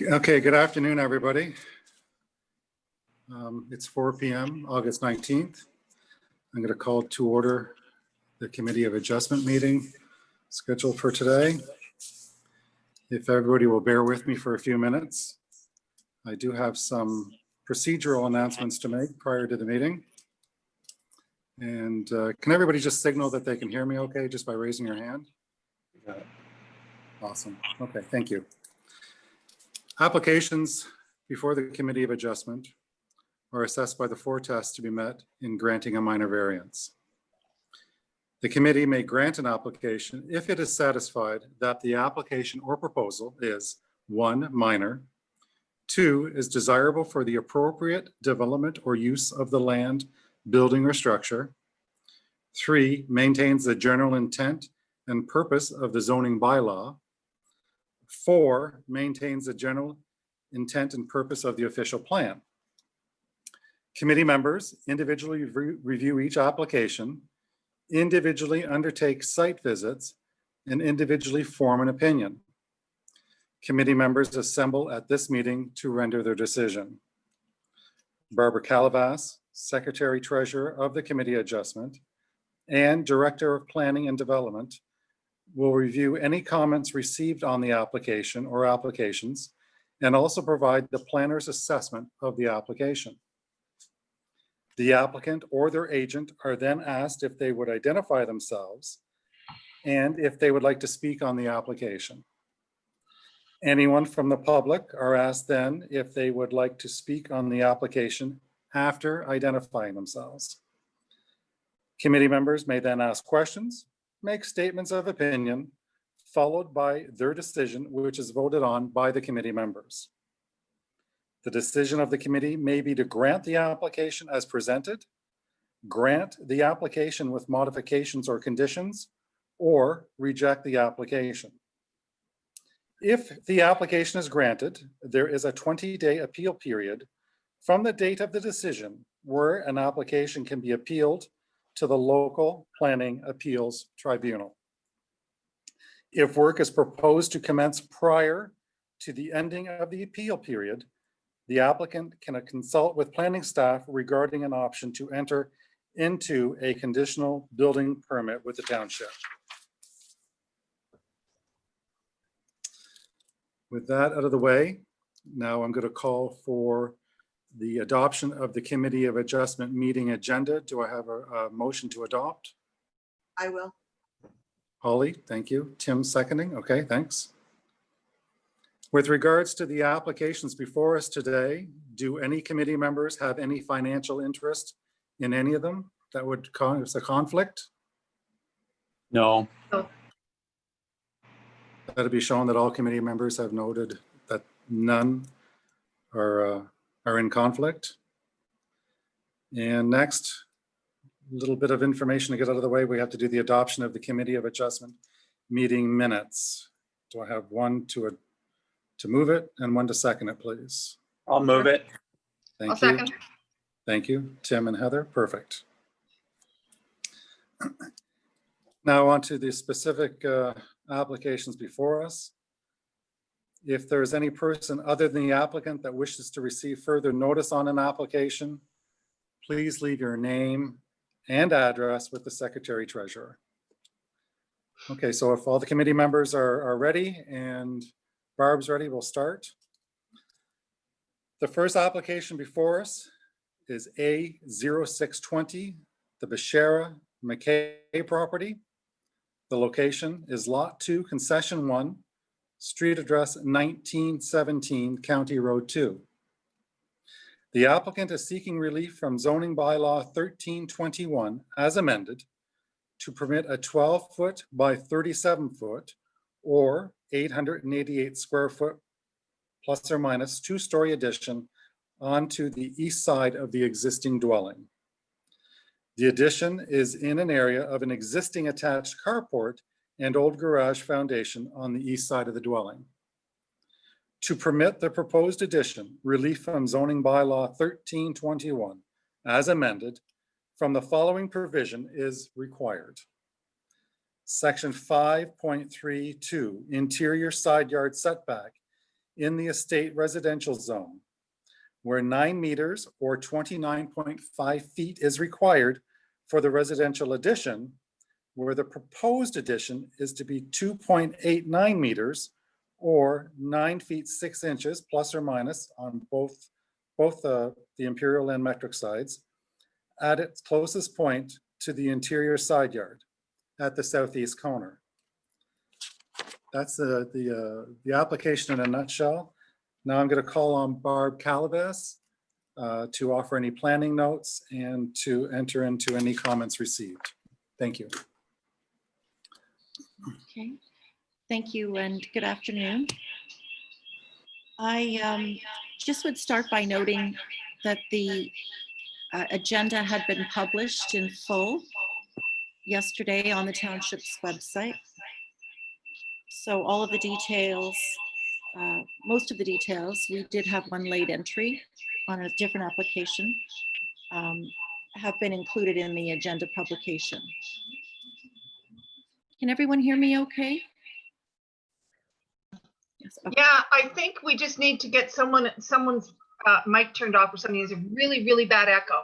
Okay, good afternoon, everybody. It's 4 p.m., August 19th. I'm going to call to order the Committee of Adjustment meeting scheduled for today. If everybody will bear with me for a few minutes, I do have some procedural announcements to make prior to the meeting. And can everybody just signal that they can hear me okay, just by raising your hand? Awesome. Okay, thank you. Applications before the Committee of Adjustment are assessed by the 4 tests to be met in granting a minor variance. The committee may grant an application if it is satisfied that the application or proposal is 1, minor, 2, is desirable for the appropriate development or use of the land, building, or structure, 3, maintains the general intent and purpose of the zoning bylaw, 4, maintains the general intent and purpose of the official plan. Committee members individually review each application, individually undertake site visits, and individually form an opinion. Committee members assemble at this meeting to render their decision. Barbara Calavas, Secretary Treasurer of the Committee Adjustment and Director of Planning and Development, will review any comments received on the application or applications and also provide the planner's assessment of the application. The applicant or their agent are then asked if they would identify themselves and if they would like to speak on the application. Anyone from the public are asked then if they would like to speak on the application after identifying themselves. Committee members may then ask questions, make statements of opinion, followed by their decision, which is voted on by the committee members. The decision of the committee may be to grant the application as presented, grant the application with modifications or conditions, or reject the application. If the application is granted, there is a 20-day appeal period from the date of the decision where an application can be appealed to the local planning appeals tribunal. If work is proposed to commence prior to the ending of the appeal period, the applicant can consult with planning staff regarding an option to enter into a conditional building permit with the township. With that out of the way, now I'm going to call for the adoption of the Committee of Adjustment meeting agenda. Do I have a motion to adopt? I will. Holly, thank you. Tim seconding. Okay, thanks. With regards to the applications before us today, do any committee members have any financial interest in any of them that would cause a conflict? No. No. That'll be shown that all committee members have noted that none are in conflict. And next, a little bit of information to get out of the way. We have to do the adoption of the Committee of Adjustment meeting minutes. Do I have one to move it and one to second it, please? I'll move it. Thank I'll you. second. Thank you, Tim and Heather. Perfect. Now on to the specific applications before us. If there's any person other than the applicant that wishes to receive further notice on an application, please leave your name and address with the Secretary Treasurer. Okay, so if all the committee members are ready and Barb's ready, we'll start. The first application before us is A0620, the Beshara McKay property. The location is Lot 2, Concession 1, street address 1917, County Road 2. The applicant is seeking relief from zoning bylaw 1321 as amended to permit a 12-foot by 37-foot or 888 square foot plus or minus 2-story addition onto the east side of the existing dwelling. The addition is in an area of an existing attached carport and old garage foundation on the east side of the dwelling. To permit the proposed addition, relief from zoning bylaw 1321 as amended from the following provision is required. Section 5.32, interior side yard setback in the estate residential zone, where 9 meters or 29.5 feet is required for the residential addition, where the proposed addition is to be 2.89 meters or 9 feet 6 inches plus or minus on both the imperial and metric sides at its closest point to the interior side yard at the southeast corner. That's the application in a nutshell. Now I'm going to call on Barb Calavas to offer any planning notes and to enter into any comments received. Thank you. Okay, thank you and good afternoon. I just would start by noting that the agenda had been published in full yesterday on the township's website. So all of the details, most of the details, we did have one late entry on a different application, have been included in the agenda publication. Can everyone hear me okay? Yes, okay. Yeah, I think we just need to get someone's mic turned off or something. There's a really, really bad echo.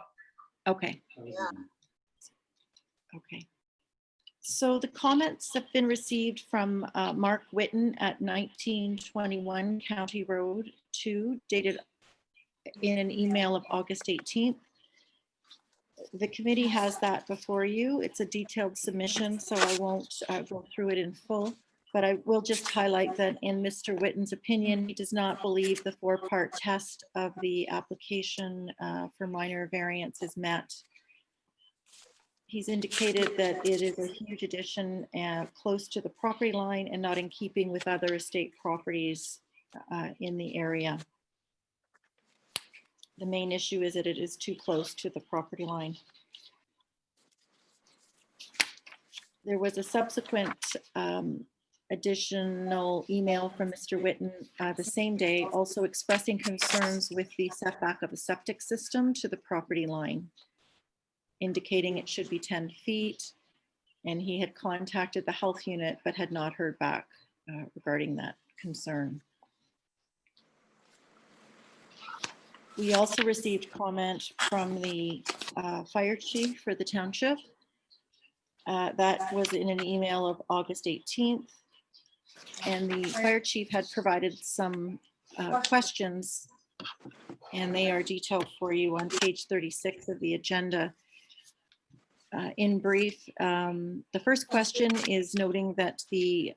Okay. Yeah. Okay. So the comments have been received from Mark Witten at 1921 County Road 2, dated in an email of August 18th. The committee has that before you. It's a detailed submission, so I won't go through it in full, but I will just highlight that in Mr. Witten's opinion, he does not believe the 4-part test of the application for minor variance is met. He's indicated that it is a huge addition close to the property line and not in keeping with other estate properties in the area. The main issue is that it is too close to the property line. There was a subsequent additional email from Mr. Witten the same day, also expressing concerns with the setback of a septic system to the property line, indicating it should be 10 feet. And he had contacted the health unit, but had not heard back regarding that concern. We also received comment from the fire chief for the township. That was in an email of August 18th. And the fire chief had provided some questions, and they are detailed for you on page 36 of the agenda. In brief, the first question is noting that the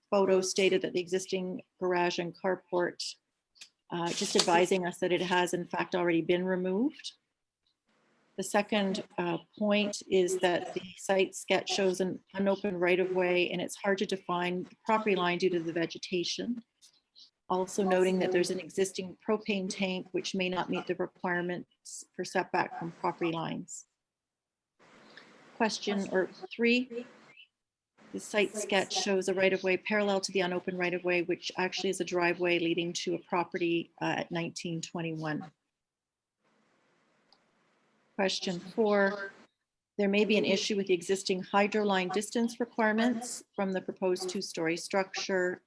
photo stated that the existing garage and carport, just advising us that it has in fact already been removed. The second point is that the site sketch shows an unopened right-of-way, and it's hard to define the property line due to the vegetation. Also noting that there's an existing propane tank which may not meet the requirements for setback from property lines. Question or 3, the site sketch shows a right-of-way parallel to the unopened right-of-way, which actually is a driveway leading to a property at 1921. Question 4, there may be an issue with the existing hydro line distance requirements from the proposed 2-story structure.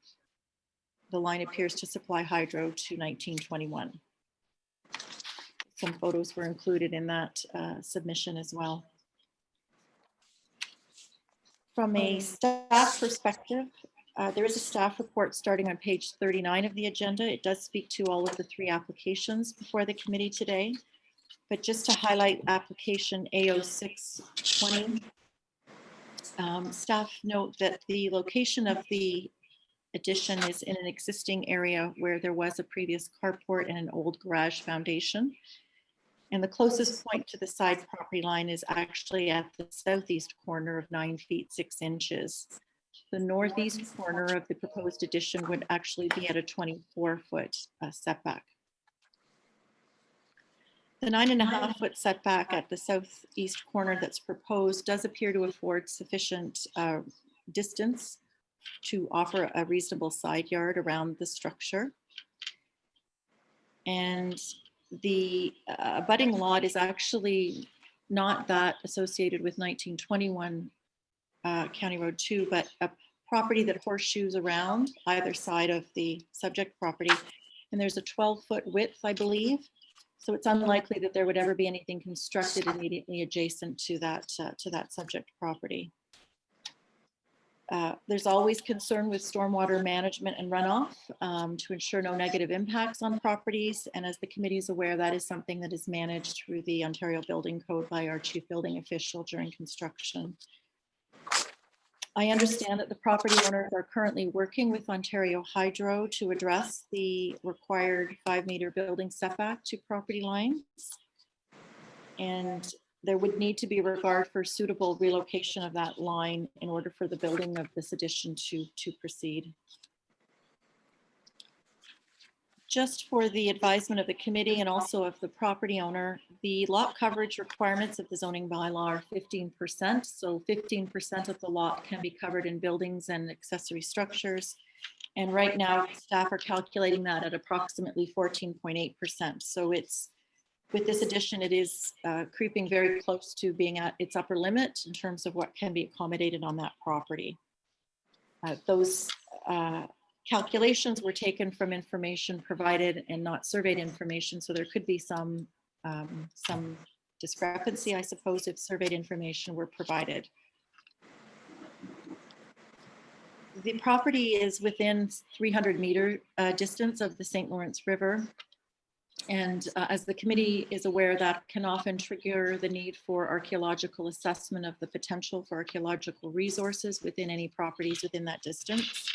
The line appears to supply hydro to 1921. Some photos were included in that submission as well. From a staff perspective, there is a staff report starting on page 39 of the agenda. It does speak to all of the 3 applications before the committee today. But just to highlight application A0620, staff note that the location of the addition is in an existing area where there was a previous carport and an old garage foundation. And the closest point to the side property line is actually at the southeast corner of 9 feet 6 inches. The northeast corner of the proposed addition would actually be at a 24-foot setback. The 9.5-foot setback at the southeast corner that's proposed does appear to afford sufficient distance to offer a reasonable side yard around the structure. And the abutting lot is actually not that associated with 1921 County Road 2, but a property that horseshoes around either side of the subject property. And there's a 12-foot width, I believe. So it's unlikely that there would ever be anything constructed immediately adjacent to that subject property. There's always concern with stormwater management and runoff to ensure no negative impacts on properties. And as the committee is aware, that is something that is managed through the Ontario Building Code by our chief building official during construction. I understand that the property owners are currently working with Ontario Hydro to address the required 5-meter building setback to property lines. And there would need to be regard for suitable relocation of that line in order for the building of this addition to proceed. Just for the advisement of the committee and also of the property owner, the lot coverage requirements of the zoning bylaw are 15%. So 15% of the lot can be covered in buildings and accessory structures. And right now, staff are calculating that at approximately 14.8%. So it's, with this addition, it is creeping very close to being at its upper limit in terms of what can be accommodated on that property. Those calculations were taken from information provided and not surveyed information, so there could be some discrepancy, I suppose, if surveyed information were provided. The property is within 300-meter distance of the St. Lawrence River. And as the committee is aware, that can often trigger the need for archaeological assessment of the potential for archaeological resources within any properties within that distance.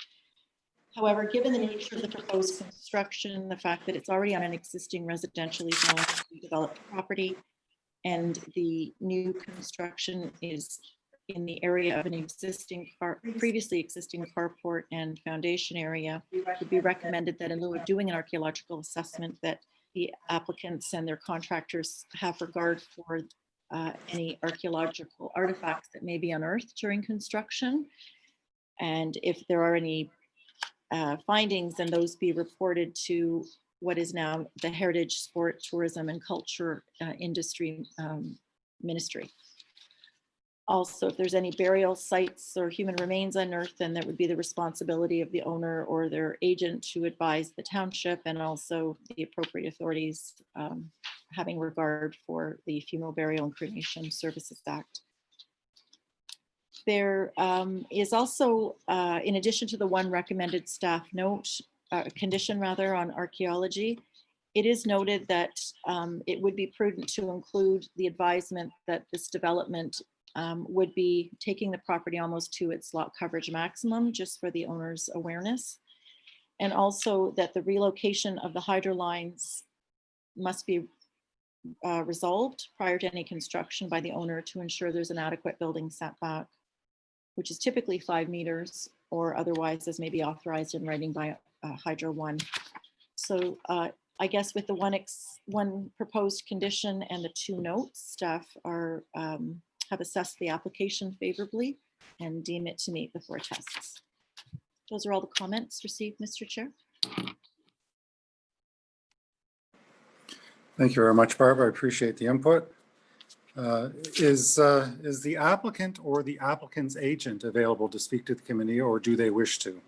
However, given the nature of the proposed construction, the fact that it's already on an existing residentially zoned developed property, and the new construction is in the area of an existing previously existing carport and foundation area, it would be recommended that in lieu of doing an archaeological assessment, that the applicants and their contractors have regard for any archaeological artifacts that may be unearthed during construction. And if there are any findings, then those be reported to what is now the Heritage, Sport, Tourism and Culture Industry Ministry. Also, if there's any burial sites or human remains unearthed, then that would be the responsibility of the owner or their agent to advise the township and also the appropriate authorities having regard for the Funeral, Burial and Cremation Services Act. There is also, in addition to the one recommended staff note, condition rather, on archaeology, it is noted that it would be prudent to include the advisement that this development would be taking the property almost to its lot coverage maximum, just for the owner's awareness. And also that the relocation of the hydro lines must be resolved prior to any construction by the owner to ensure there's an adequate building setback, which is typically 5 meters or otherwise as may be authorized in writing by Hydro 1. So I guess with the one proposed condition and the 2 notes, staff are have assessed the application favorably and deem it to meet the 4 tests. Those are all the comments received, Mr. Chair. Thank you very much, Barbara. I appreciate the input. Is the applicant or the applicant's agent available to speak to the committee, or do they wish to?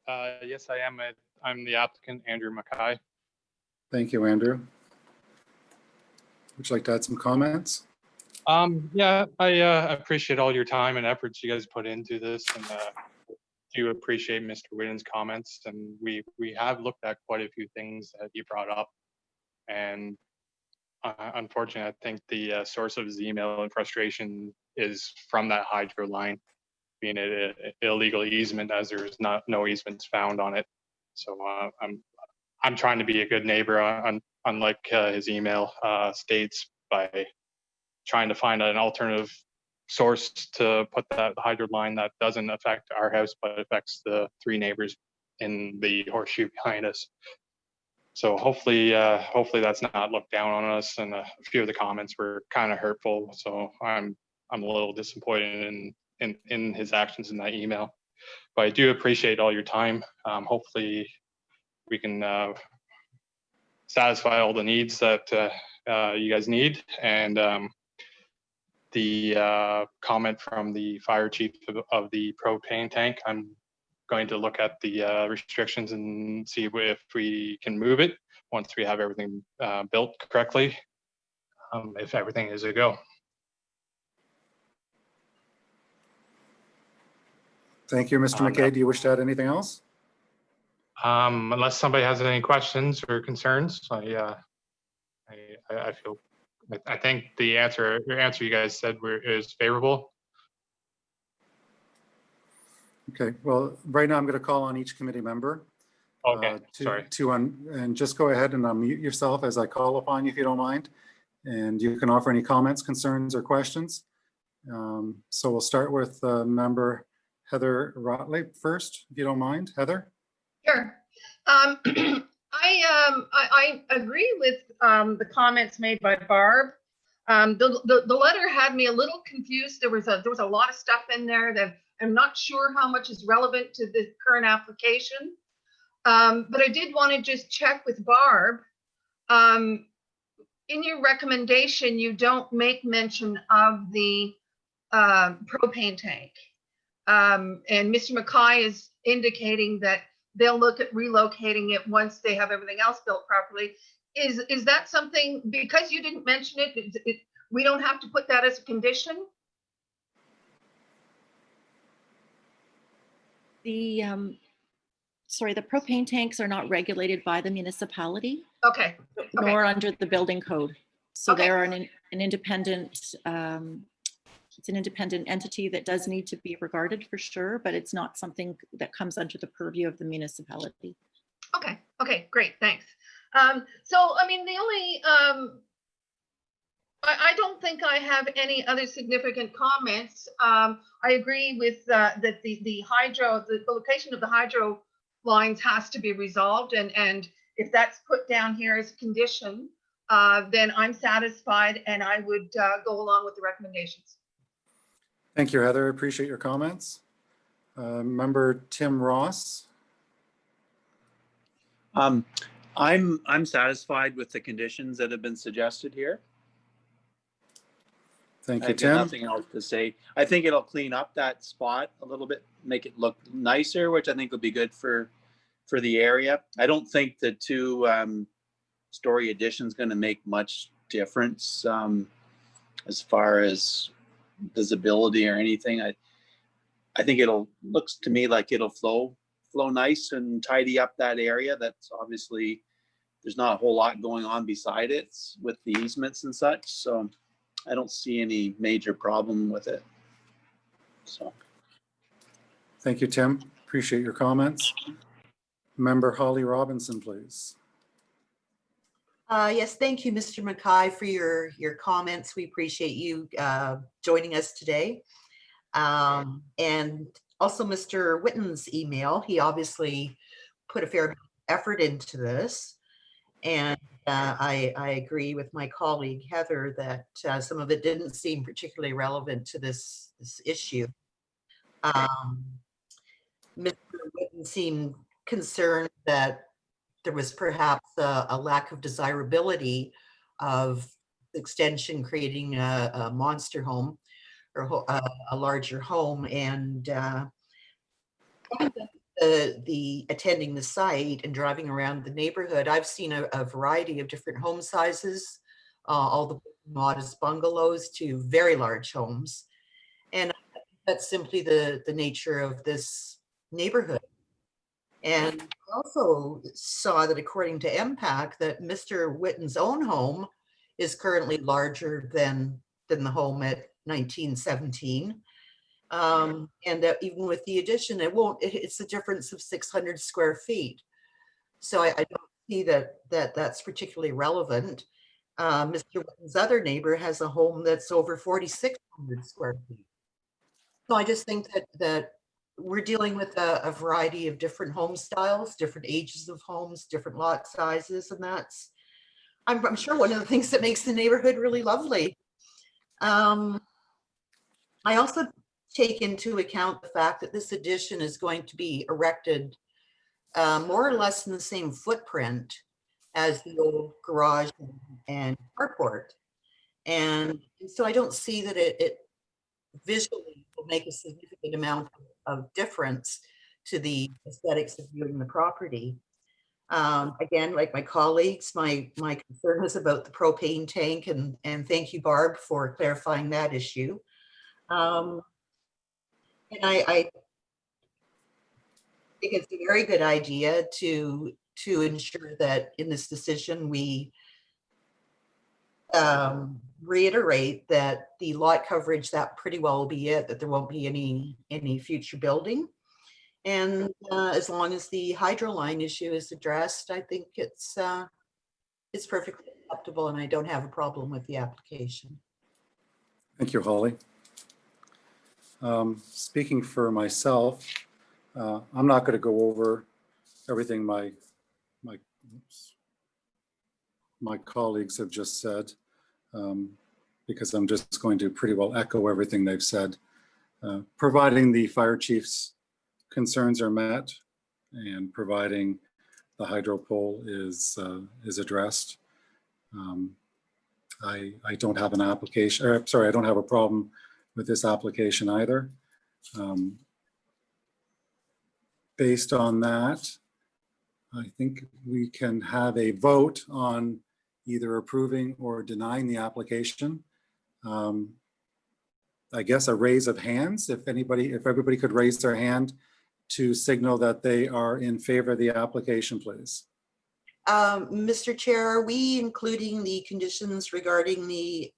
Yes, I am. I'm the applicant, Andrew Mackay. Thank you, Andrew. Would you like to add some comments? Yeah, I appreciate all your time and efforts you guys put into this, and do appreciate Mr. Whitten's comments. And we have looked at quite a few things that he brought up, and unfortunately, I think the source of his email and frustration is from that hydro line being an illegal easement, as there's no easements found on it. So I'm trying to be a good neighbor, unlike his email states, by trying to find an alternative source to put that hydro line that doesn't affect our house, but affects the 3 neighbors in the horseshoe behind us. So hopefully that's not looked down on us. And a few of the comments were kind of hurtful. So I'm a little disappointed in his actions in that email. But I do appreciate all your time. Hopefully we can satisfy all the needs that you guys need. And the comment from the fire chief of the propane tank. I'm going to look at the restrictions and see if we can move it once we have everything built correctly, if everything is a go. Thank you, Mr. McKay. Do you wish to add anything else? Unless somebody has any questions or concerns, I feel, I think the answer you guys said is favorable. Okay, well, right now I'm going to call on each committee member. Okay, sorry. And just go ahead and unmute yourself as I call upon you, if you don't mind. And you can offer any comments, concerns, or questions. So we'll start with member Heather Rotley first, if you don't mind. Heather? Sure. I agree with the comments made by Barb. The letter had me a little confused. There was a lot of stuff in there that I'm not sure how much is relevant to the current application. But I did want to just check with Barb. In your recommendation, you don't make mention of the propane tank. And Mr. McKay is indicating that they'll look at relocating it once they have everything else built properly. Is that something, because you didn't mention it, we don't have to put that as a condition? The, sorry, the propane tanks are not regulated by the municipality, Okay. nor under the building code. So Okay. they're an independent, it's an independent entity that does need to be regarded for sure, but it's not something that comes under the purview of the municipality. Okay. Okay. Great. Thanks. So, I mean, the only, I don't think I have any other significant comments. I agree with that the hydro, the location of the hydro lines has to be resolved. And if that's put down here as a condition, then I'm satisfied and I would go along with the recommendations. Thank you, Heather. Appreciate your comments. Member Tim Ross. I'm satisfied with the conditions that have been suggested here. Thank you, I've got Tim. nothing else to say. I think it'll clean up that spot a little bit, make it look nicer, which I think will be good for the area. I don't think the two story addition is going to make much difference as far as visibility or anything. I think it'll, looks to me like it'll flow nice and tidy up that area. That's obviously, there's not a whole lot going on beside it with the easements and such. So I don't see any major problem with it. So. Thank you, Tim. Appreciate your comments. Member Holly Robinson, please. Yes, thank you, Mr. McKay, for your comments. We appreciate you joining us today. And also Mr. Witten's email. He obviously put a fair effort into this. And I agree with my colleague Heather that some of it didn't seem particularly relevant to this issue. Mr. Witten seemed concerned that there was perhaps a lack of desirability of extension creating a monster home or a larger home, and the attending the site and driving around the neighborhood, I've seen a variety of different home sizes, all the modest bungalows to very large homes. And that's simply the nature of this neighborhood. And I also saw that according to MPAC that Mr. Witten's own home is currently larger than the home at 1917. And that even with the addition, it's a difference of 600 square feet. So I don't see that's particularly relevant. Mr. Witten's other neighbor has a home that's over 4,600 square feet. So I just think that we're dealing with a variety of different home styles, different ages of homes, different lot sizes, and that's, I'm sure, one of the things that makes the neighborhood really lovely. I also take into account the fact that this addition is going to be erected more or less in the same footprint as the old garage and carport. And so I don't see that it visually will make a significant amount of difference to the aesthetics of viewing the property. Again, like my colleagues, my concern was about the propane tank, and thank you, Barb, for clarifying that issue. And I think it's a very good idea to ensure that in this decision we reiterate that the lot coverage, that pretty well will be it, that there won't be any future building. And as long as the hydro line issue is addressed, I think it's perfectly acceptable, and I don't have a problem with the application. Thank you, Holly. Speaking for myself, I'm not going to go over everything my colleagues have just said, because I'm just going to pretty well echo everything they've said. Providing the fire chief's concerns are met and providing the hydro pole is addressed, I don't have an application, or sorry, I don't have a problem with this application either. Based on that, I think we can have a vote on either approving or denying the application. I guess a raise of hands, if everybody could raise their hand to signal that they are in favor of the application, please. Mr. Chair, are we including the conditions regarding the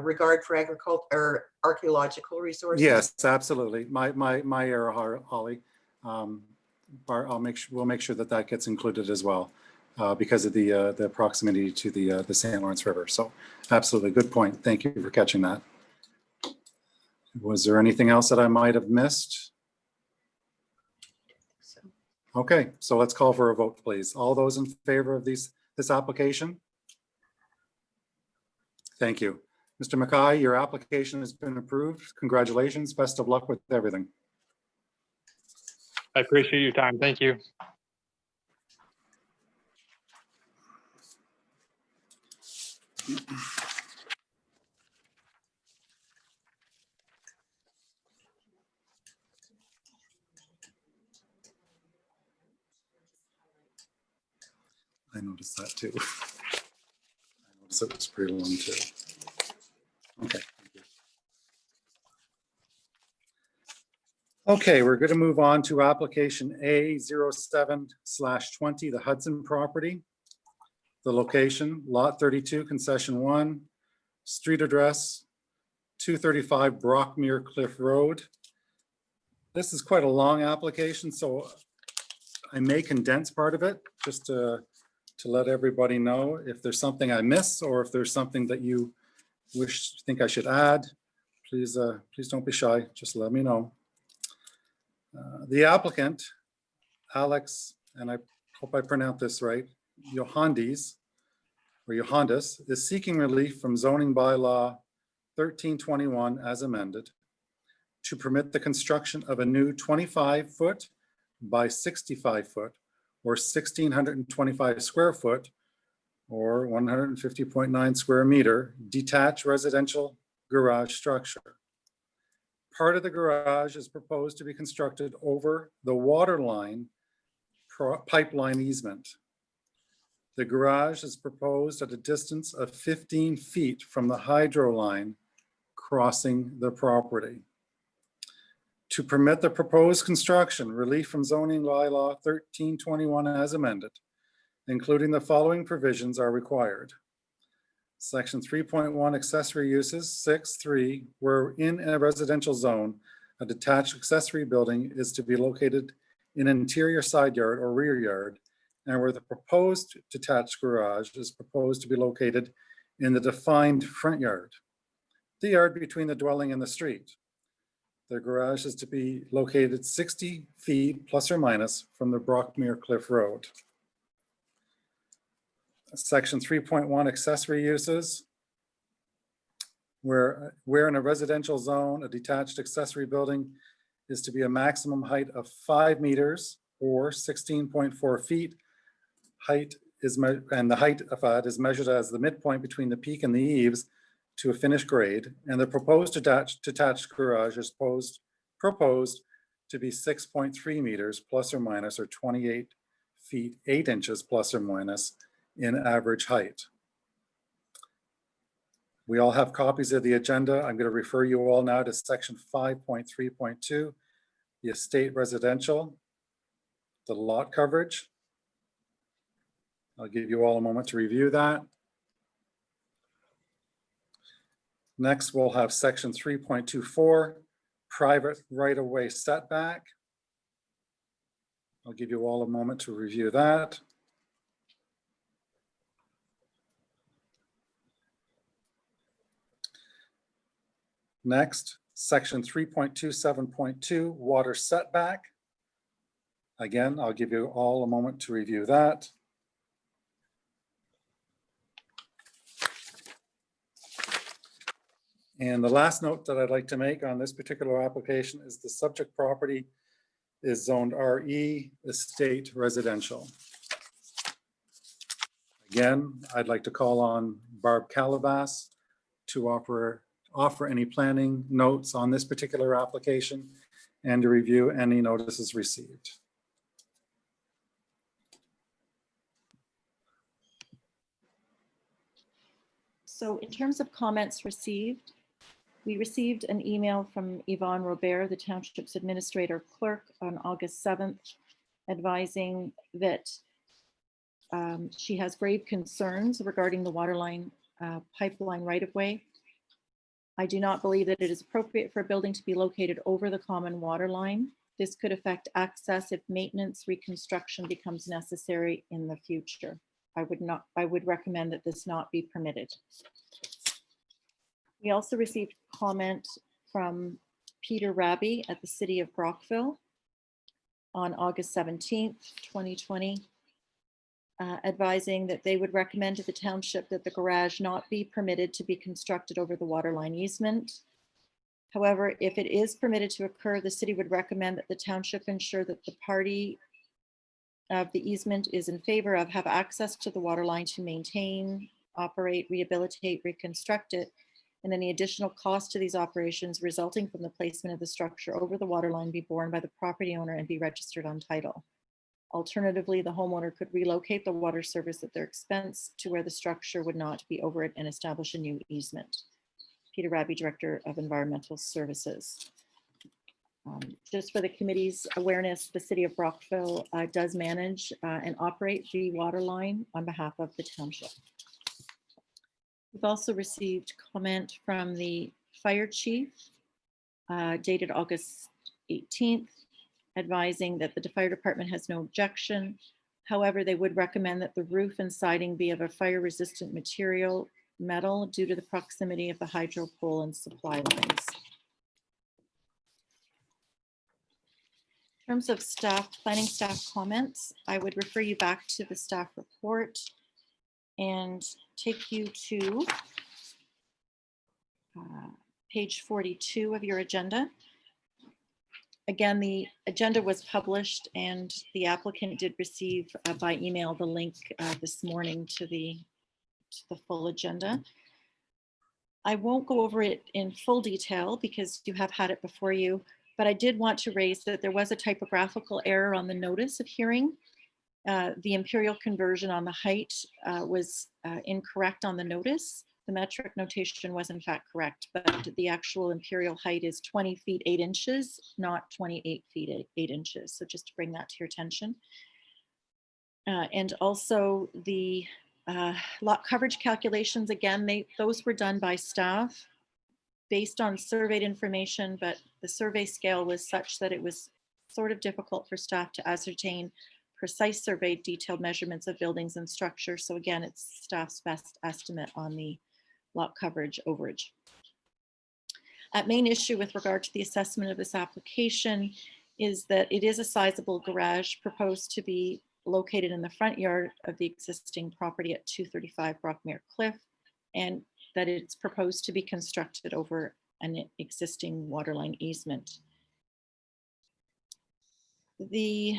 regard for agriculture or archaeological resources? Yes, absolutely. My error, Holly. We'll make sure that that gets included as well, because of the proximity to the St. Lawrence River. So absolutely, good point. Thank you for catching that. Was there anything else that I might have missed? Okay, so let's call for a vote, please. All those in favor of this application? Thank you. Mr. Mackay, your application has been approved. Congratulations. Best of luck with everything. I appreciate your time. Thank you. I noticed that too. I noticed it was pretty long too. Okay. Okay, we're going to move on to application A07/20, the Hudson property. The location, lot 32, concession 1, street address 235 Brockmere Cliff Road. This is quite a long application, so I may condense part of it just to let everybody know if there's something I miss, or if there's something that you think I should add. Please don't be shy, just let me know. The applicant, Alex, and I hope I pronounced this right, Yohandis, is seeking relief from zoning bylaw 1321 as amended to permit the construction of a new 25-foot by 65-foot or 1,625 square foot or 150.9 square meter detached residential garage structure. Part of the garage is proposed to be constructed over the water line pipeline easement. The garage is proposed at a distance of 15 feet from the hydro line crossing the property. To permit the proposed construction, relief from zoning bylaw 1321 as amended, including the following provisions are required. Section 3.1 accessory uses 6.3, where in a residential zone, a detached accessory building is to be located in an interior side yard or rear yard, and where the proposed detached garage is proposed to be located in the defined front yard, the yard between the dwelling and the street. The garage is to be located 60 feet plus or minus from the Brockmere Cliff Road. Section 3.1 accessory uses, where in a residential zone, a detached accessory building is to be a maximum height of 5 meters or 16.4 feet. Height is and the height of that is measured as the midpoint between the peak and the eaves to a finished grade, and the proposed detached garage is proposed to be 6.3 meters plus or minus, or 28 feet 8 inches plus or minus in average height. We all have copies of the agenda. I'm going to refer you all now to section 5.3.2, the estate residential, the lot coverage. I'll give you all a moment to review that. Next, we'll have section 3.24, private right-of-way setback. I'll give you all a moment to review that. Next, section 3.27.2, water setback. Again, I'll give you all a moment to review that. And the last note that I'd like to make on this particular application is the subject property is zoned RE estate residential. Again, I'd like to call on Barb Calabas to offer any planning notes on this particular application and to review any notices received. So in terms of comments received, we received an email from Yvonne Robert, the Township's administrator clerk, on August 7th, advising that she has grave concerns regarding the waterline pipeline right-of-way. I do not believe that it is appropriate for a building to be located over the common water line. This could affect access if maintenance reconstruction becomes necessary in the future. I would recommend that this not be permitted. We also received comment from Peter Raby at the City of Brockville on August 17th, 2020, advising that they would recommend to the township that the garage not be permitted to be constructed over the waterline easement. However, if it is permitted to occur, the city would recommend that the township ensure that the party of the easement is in favor of have access to the waterline to maintain, operate, rehabilitate, reconstruct it, and any additional cost to these operations resulting from the placement of the structure over the waterline be borne by the property owner and be registered on title. Alternatively, the homeowner could relocate the water service at their expense to where the structure would not be over it and establish a new easement. Peter Raby, Director of Environmental Services. Just for the committee's awareness, the City of Brockville does manage and operate the water line on behalf of the township. We've also received comment from the fire chief dated August 18th, advising that the fire department has no objection. However, they would recommend that the roof and siding be of a fire resistant material, metal, due to the proximity of the hydro pole and supply lines. In terms of planning staff comments, I would refer you back to the staff report and take you to page 42 of your agenda. Again, the agenda was published and the applicant did receive by email the link this morning to the full agenda. I won't go over it in full detail because you have had it before you, but I did want to raise that there was a typographical error on the notice of hearing. The imperial conversion on the height was incorrect on the notice. The metric notation was in fact correct, but the actual imperial height is 20 feet 8 inches, not 28 feet 8 inches. So just to bring that to your attention. And also the lot coverage calculations, again, those were done by staff based on surveyed information, but the survey scale was such that it was sort of difficult for staff to ascertain precise surveyed detailed measurements of buildings and structures. So again, it's staff's best estimate on the lot coverage overage. Main issue with regard to the assessment of this application is that it is a sizable garage proposed to be located in the front yard of the existing property at 235 Brockmere Cliff, and that it's proposed to be constructed over an existing waterline easement. The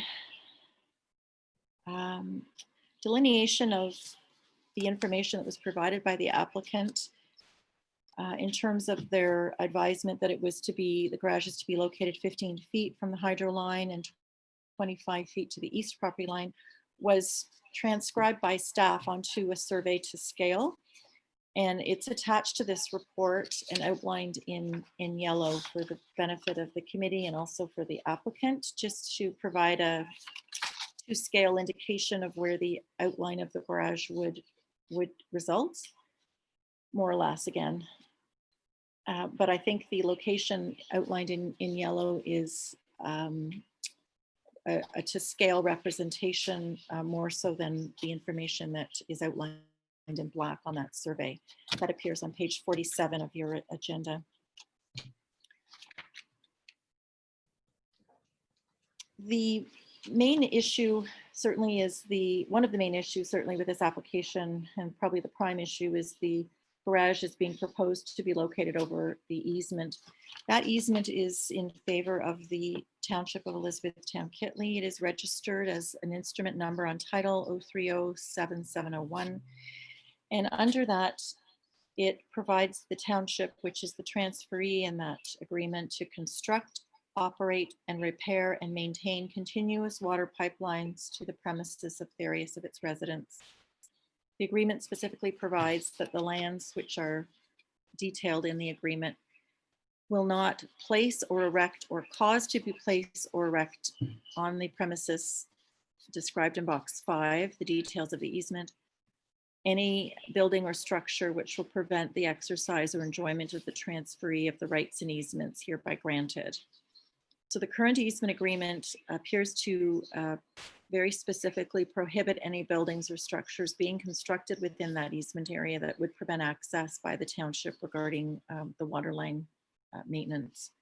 delineation of the information that was provided by the applicant in terms of their advisement that it was to be, the garage is to be located 15 feet from the hydro line and 25 feet to the east property line, was transcribed by staff onto a survey to scale. And it's attached to this report and outlined in yellow for the benefit of the committee and also for the applicant, just to provide a to scale indication of where the outline of the garage would result, more or less again. But I think the location outlined in yellow is a to scale representation more so than the information that is outlined in black on that survey. That appears on page 47 of your agenda. The main issue certainly is one of the main issues certainly with this application, and probably the prime issue, is the garage is being proposed to be located over the easement. That easement is in favor of the Township of Elizabethtown-Kitley. It is registered as an instrument number on title 0307701. And under that, it provides the township, which is the transferee in that agreement, to construct, operate, and repair and maintain continuous water pipelines to the premises of various of its residents. The agreement specifically provides that the lands which are detailed in the agreement will not place or erect or cause to be placed or erect on the premises described in box 5, the details of the easement, any building or structure which will prevent the exercise or enjoyment of the transferee of the rights and easements hereby granted. So the current easement agreement appears to very specifically prohibit any buildings or structures being constructed within that easement area that would prevent access by the township regarding the water line maintenance.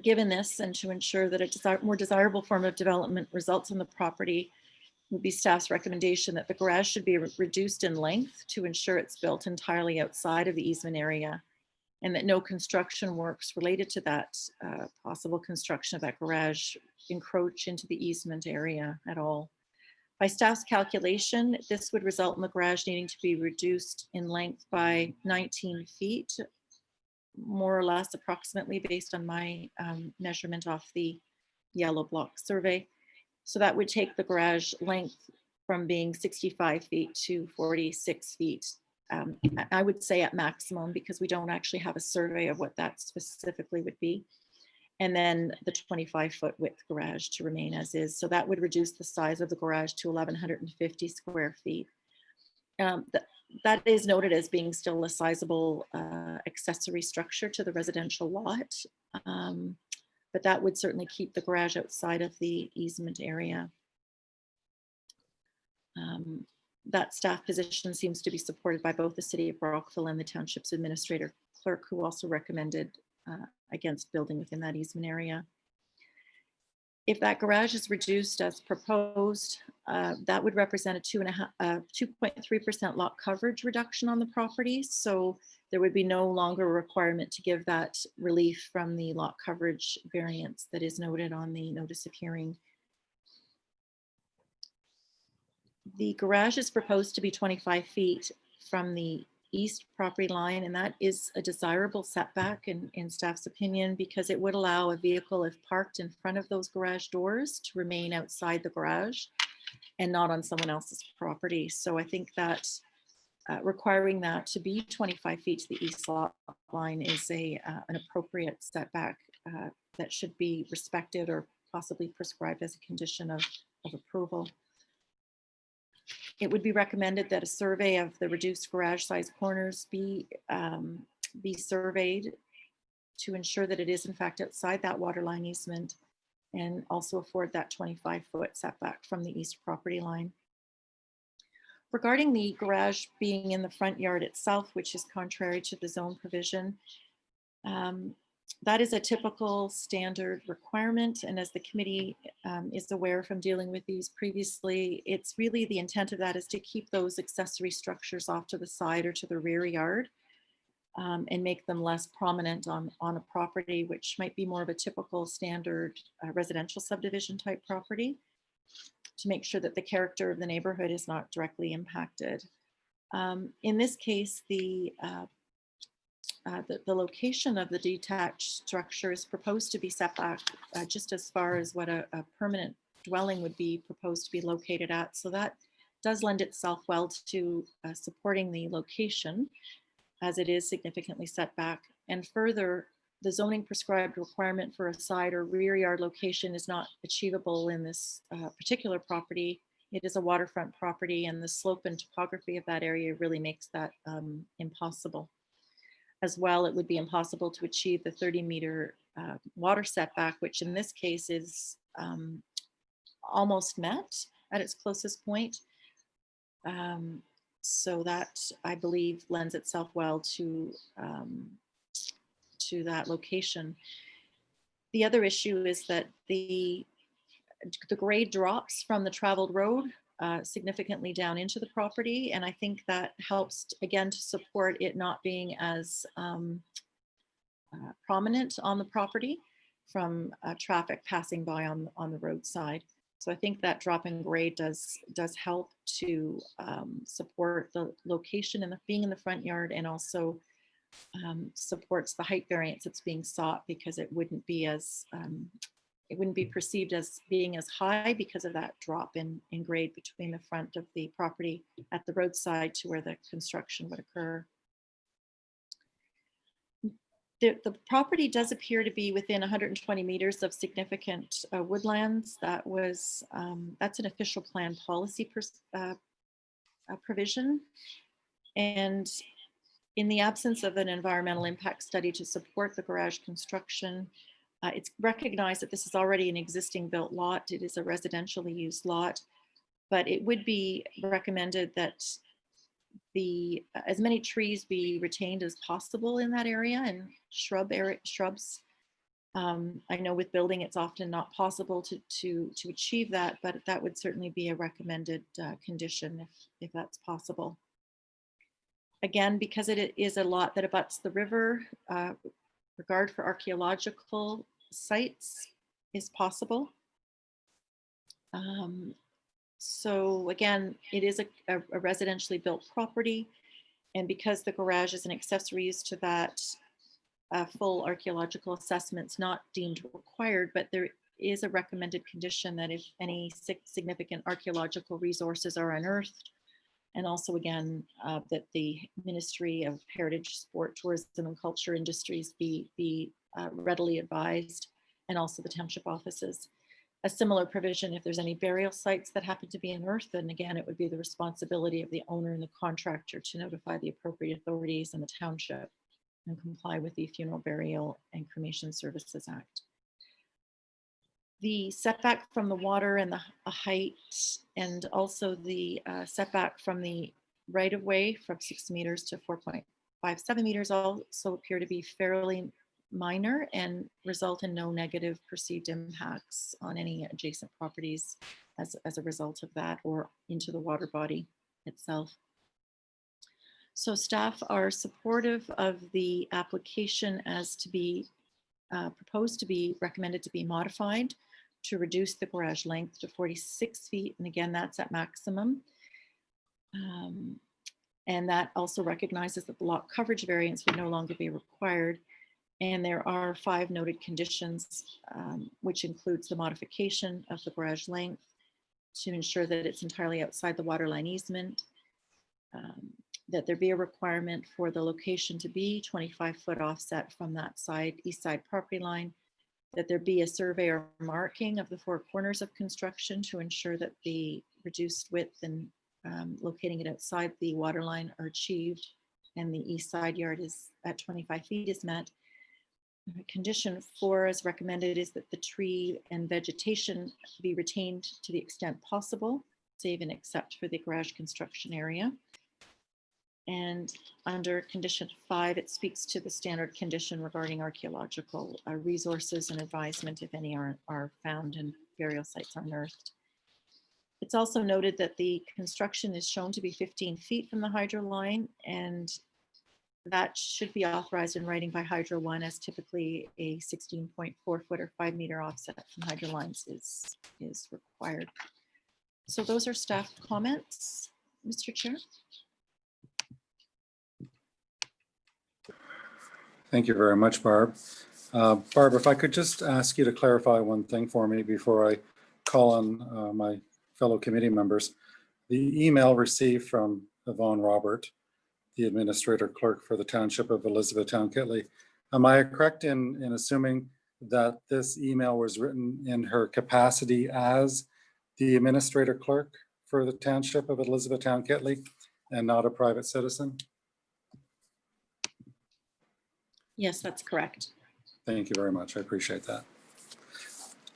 Given this, and to ensure that a more desirable form of development results on the property, would be staff's recommendation that the garage should be reduced in length to ensure it's built entirely outside of the easement area, and that no construction works related to that possible construction of that garage encroach into the easement area at all. By staff's calculation, this would result in the garage needing to be reduced in length by 19 feet, more or less approximately based on my measurement off the yellow block survey. So that would take the garage length from being 65 feet to 46 feet. I would say at maximum, because we don't actually have a survey of what that specifically would be. And then the 25-foot width garage to remain as is. So that would reduce the size of the garage to 1,150 square feet. That is noted as being still a sizable accessory structure to the residential lot. But that would certainly keep the garage outside of the easement area. That staff position seems to be supported by both the City of Brockville and the Township's administrator clerk, who also recommended against building within that easement area. If that garage is reduced as proposed, that would represent a 2.3% lot coverage reduction on the property. So there would be no longer a requirement to give that relief from the lot coverage variance that is noted on the notice of hearing. The garage is proposed to be 25 feet from the east property line, and that is a desirable setback in staff's opinion, because it would allow a vehicle, if parked in front of those garage doors, to remain outside the garage and not on someone else's property. So I think that requiring that to be 25 feet to the east lot line is an appropriate setback that should be respected or possibly prescribed as a condition of approval. It would be recommended that a survey of the reduced garage size corners be surveyed to ensure that it is in fact outside that waterline easement, and also afford that 25-foot setback from the east property line. Regarding the garage being in the front yard itself, which is contrary to the zone provision, that is a typical standard requirement. And as the committee is aware from dealing with these previously, it's really the intent of that is to keep those accessory structures off to the side or to the rear yard, and make them less prominent on a property, which might be more of a typical standard residential subdivision type property, to make sure that the character of the neighborhood is not directly impacted. In this case, the location of the detached structure is proposed to be set back just as far as what a permanent dwelling would be proposed to be located at. So that does lend itself well to supporting the location, as it is significantly set back. And further, the zoning prescribed requirement for a side or rear yard location is not achievable in this particular property. It is a waterfront property, and the slope and topography of that area really makes that impossible. As well, it would be impossible to achieve the 30-meter water setback, which in this case is almost met at its closest point. So that, I believe, lends itself well to that location. The other issue is that the grade drops from the traveled road significantly down into the property, and I think that helps again to support it not being as prominent on the property from traffic passing by on the roadside. So I think that drop in grade does help to support the location and being in the front yard, and also supports the height variance that's being sought, because it wouldn't be perceived as being as high because of that drop in grade between the front of the property at the roadside to where the construction would occur. The property does appear to be within 120 meters of significant woodlands. That's an official plan policy provision. And in the absence of an environmental impact study to support the garage construction, it's recognized that this is already an existing built lot. It is a residentially used lot, but it would be recommended that as many trees be retained as possible in that area, and shrubs. I know with building, it's often not possible to achieve that, but that would certainly be a recommended condition if that's possible. Again, because it is a lot that abuts the river, regard for archaeological sites is possible. So again, it is a residentially built property, and because the garage is an accessory use to that, full archaeological assessment's not deemed required, but there is a recommended condition that if any significant archaeological resources are unearthed, and also again, that the Ministry of Heritage, Sport, Tourism and Culture Industries be readily advised, and also the township offices. A similar provision if there's any burial sites that happen to be unearthed, then again, it would be the responsibility of the owner and the contractor to notify the appropriate authorities in the township and comply with the Funeral, Burial and Cremation Services Act. The setback from the water and the height, and also the setback from the right-of-way from 6 meters to 4.57 meters also appear to be fairly minor and result in no negative perceived impacts on any adjacent properties as a result of that, or into the water body itself. So staff are supportive of the application as to be proposed to be recommended to be modified to reduce the garage length to 46 feet. And again, that's at maximum. And that also recognizes that the lot coverage variance would no longer be required. And there are 5 noted conditions, which includes the modification of the garage length to ensure that it's entirely outside the waterline easement, that there be a requirement for the location to be 25-foot offset from that east side property line, that there be a survey or marking of the 4 corners of construction to ensure that the reduced width and locating it outside the water line are achieved, and the east side yard is at 25 feet is met. Condition 4, as recommended, is that the tree and vegetation be retained to the extent possible, save and except for the garage construction area. And under condition 5, it speaks to the standard condition regarding archaeological resources and advisement if any are found and burial sites are unearthed. It's also noted that the construction is shown to be 15 feet from the hydro line, and that should be authorized in writing by Hydro One, as typically a 16.4 foot or 5 meter offset from hydro lines is required. So those are staff comments, Mr. Chair. Thank you very much, Barb. Barb, if I could just ask you to clarify one thing for me before I call on my fellow committee members. The email received from Yvonne Robert, the administrator clerk for the Township of Elizabethtown-Kitley. Am I correct in assuming that this email was written in her capacity as the administrator clerk for the Township of Elizabethtown-Kitley and not a private citizen? Yes, that's correct. Thank you very much. I appreciate that.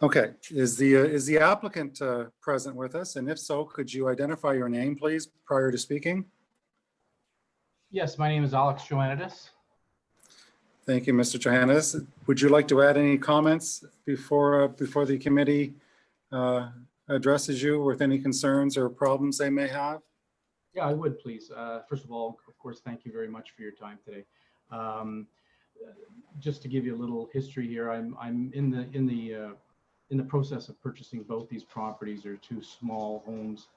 Okay, is the applicant present with us? And if so, could you identify your name, please, prior to speaking? Yes, my name is Alex Joannidis. Thank you, Mr. Johannes. Would you like to add any comments before the committee addresses you with any concerns or problems they may have? Yeah, I would, please. First of all, of course, thank you very much for your time today. Just to give you a little history here, I'm in the process of purchasing both these properties. They're two small homes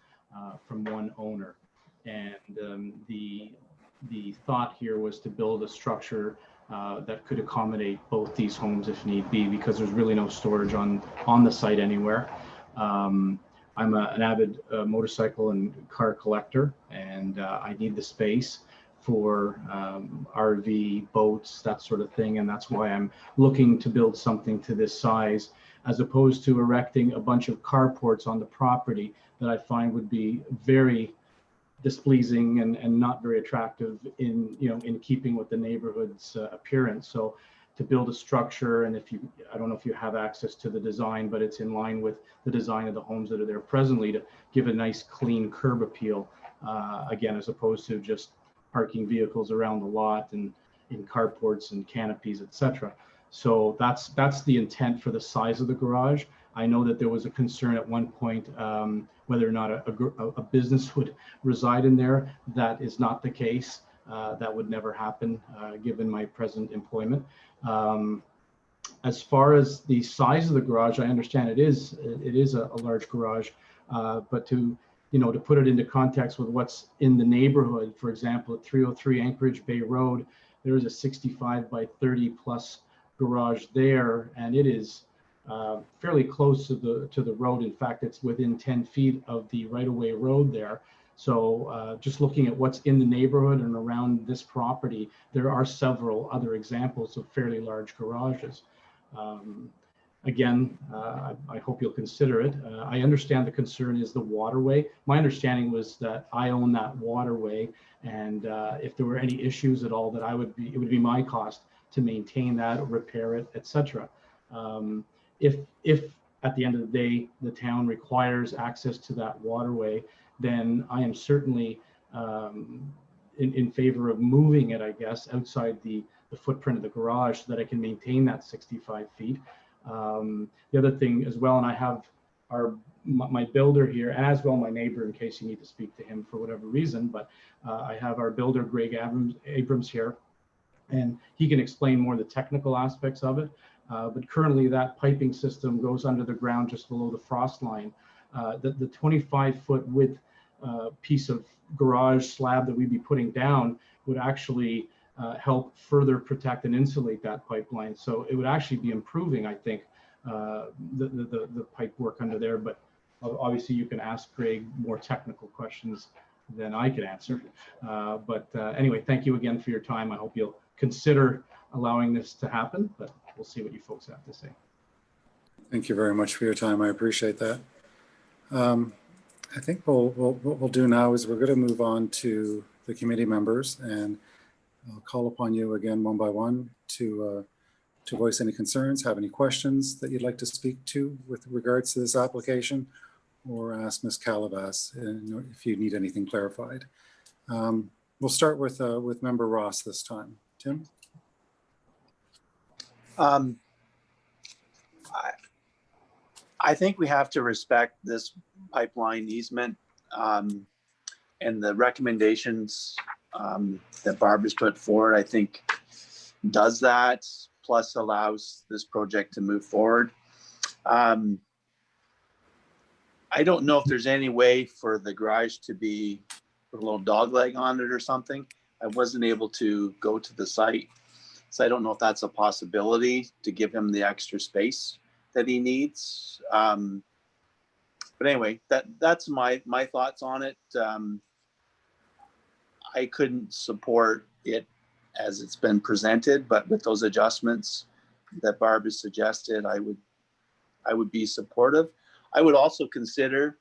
from one owner, and the thought here was to build a structure that could accommodate both these homes if need be, because there's really no storage on the site anywhere. I'm an avid motorcycle and car collector, and I need the space for RV, boats, that sort of thing. And that's why I'm looking to build something to this size, as opposed to erecting a bunch of carports on the property that I find would be very displeasing and not very attractive in keeping with the neighborhood's appearance. So to build a structure, and I don't know if you have access to the design, but it's in line with the design of the homes that are there presently, to give a nice clean curb appeal, again, as opposed to just parking vehicles around the lot and in carports and canopies, etc. So that's the intent for the size of the garage. I know that there was a concern at one point whether or not a business would reside in there. That is not the case. That would never happen given my present employment. As far as the size of the garage, I understand it is a large garage, but to put it into context with what's in the neighborhood, for example, at 303 Anchorage Bay Road, there is a 65 by 30 plus garage there, and it is fairly close to the road. In fact, it's within 10 feet of the right-of-way road there. So just looking at what's in the neighborhood and around this property, there are several other examples of fairly large garages. Again, I hope you'll consider it. I understand the concern is the waterway. My understanding was that I own that waterway, and if there were any issues at all, that it would be my cost to maintain that, repair it, etc. If at the end of the day the town requires access to that waterway, then I am certainly in favor of moving it, I guess, outside the footprint of the garage so that I can maintain that 65 feet. The other thing as well, and I have my builder here, and as well my neighbor, in case you need to speak to him for whatever reason, but I have our builder, Greg Abrams here, and he can explain more the technical aspects of it. But currently that piping system goes under the ground just below the frost line. The 25-foot width piece of garage slab that we'd be putting down would actually help further protect and insulate that pipeline. So it would actually be improving, I think, the pipe work under there. But obviously you can ask Greg more technical questions than I could answer. But anyway, thank you again for your time. I hope you'll consider allowing this to happen, but we'll see what you folks have to say. Thank you very much for your time. I appreciate that. I think what we'll do now is we're going to move on to the committee members, and I'll call upon you again one by one to voice any concerns, have any questions that you'd like to speak to with regards to this application, or ask Ms. Calavas if you need anything clarified. We'll start with Member Ross this time. Tim? I think we have to respect this pipeline easement and the recommendations that Barbara's put forward, I think does that, plus allows this project to move forward. I don't know if there's any way for the garage to be put a little dog leg on it or something. I wasn't able to go to the site So I don't know if that's a possibility to give him the extra space that he needs. But anyway, that's my thoughts on it. I couldn't support it as it's been presented, but with those adjustments that Barb has suggested, I would be supportive. I would also consider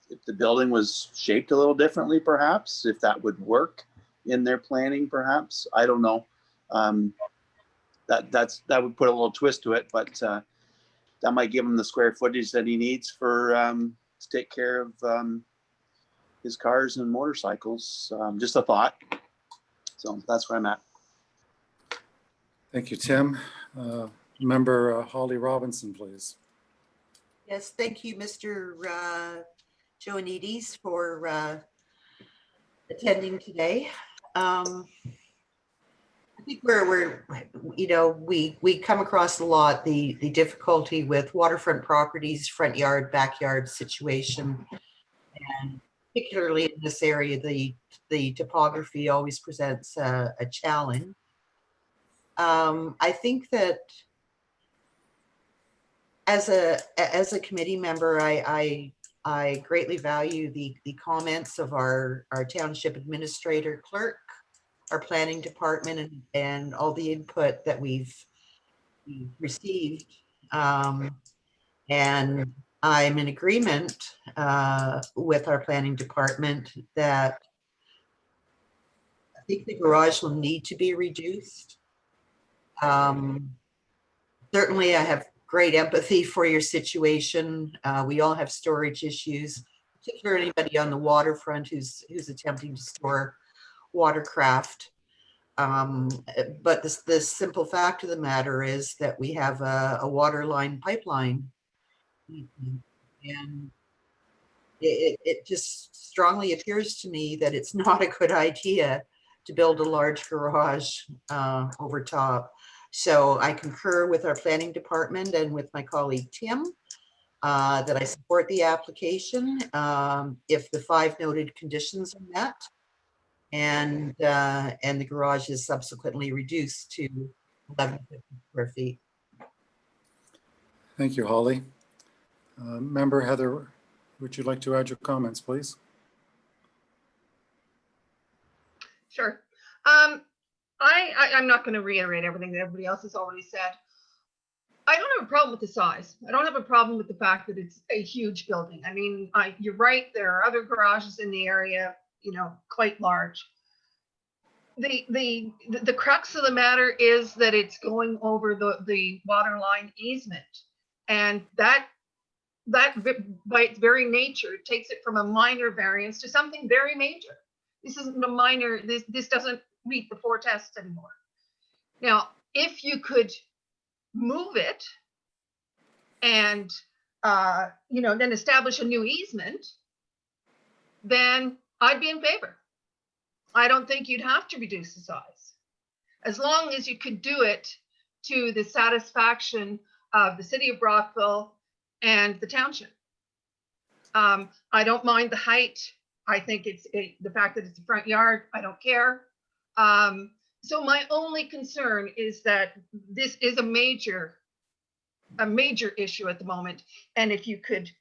if the building was shaped a little differently, perhaps, if that would work in their planning, perhaps. I don't know. That would put a little twist to it, but that might give him the square footage that he needs for to take care of his cars and motorcycles. Just a thought. So that's where I'm at. Thank you, Tim. Member Holly Robinson, please. Yes, thank you, Mr. Joanides, for attending today. I think we come across a lot the difficulty with waterfront properties, front yard, backyard situation, and particularly in this area, the topography always presents a challenge. I think that as a committee member, I greatly value the comments of our township administrator clerk, our planning department, and all the input that we've received. And I'm in agreement with our planning department that I think the garage will need to be reduced. Certainly, I have great empathy for your situation. We all have storage issues, particularly anybody on the waterfront who's attempting to store watercraft. But the simple fact of the matter is that we have a water line pipeline, and it just strongly appears to me that it's not a good idea to build a large garage over top. So I concur with our planning department and with my colleague Tim that I support the application if the 5 noted conditions are met, and the garage is subsequently reduced to 1150 square feet. Thank you, Holly. Member Heather, would you like to add your comments, please? Sure. I'm not going to reiterate everything that everybody else has already said. I don't have a problem with the size. I don't have a problem with the fact that it's a huge building. I mean, you're right. There are other garages in the area, quite large. The crux of the matter is that it's going over the water line easement, and that by its very nature takes it from a minor variance to something very major. This isn't a minor. This doesn't meet the 4 tests anymore. Now, if you could move it and then establish a new easement, then I'd be in favor. I don't think you'd have to reduce the size, as long as you could do it to the satisfaction of the city of Brockville and the township. I don't mind the height. I think it's the fact that it's a front yard. I don't care. So my only concern is that this is a major issue at the moment. And if you could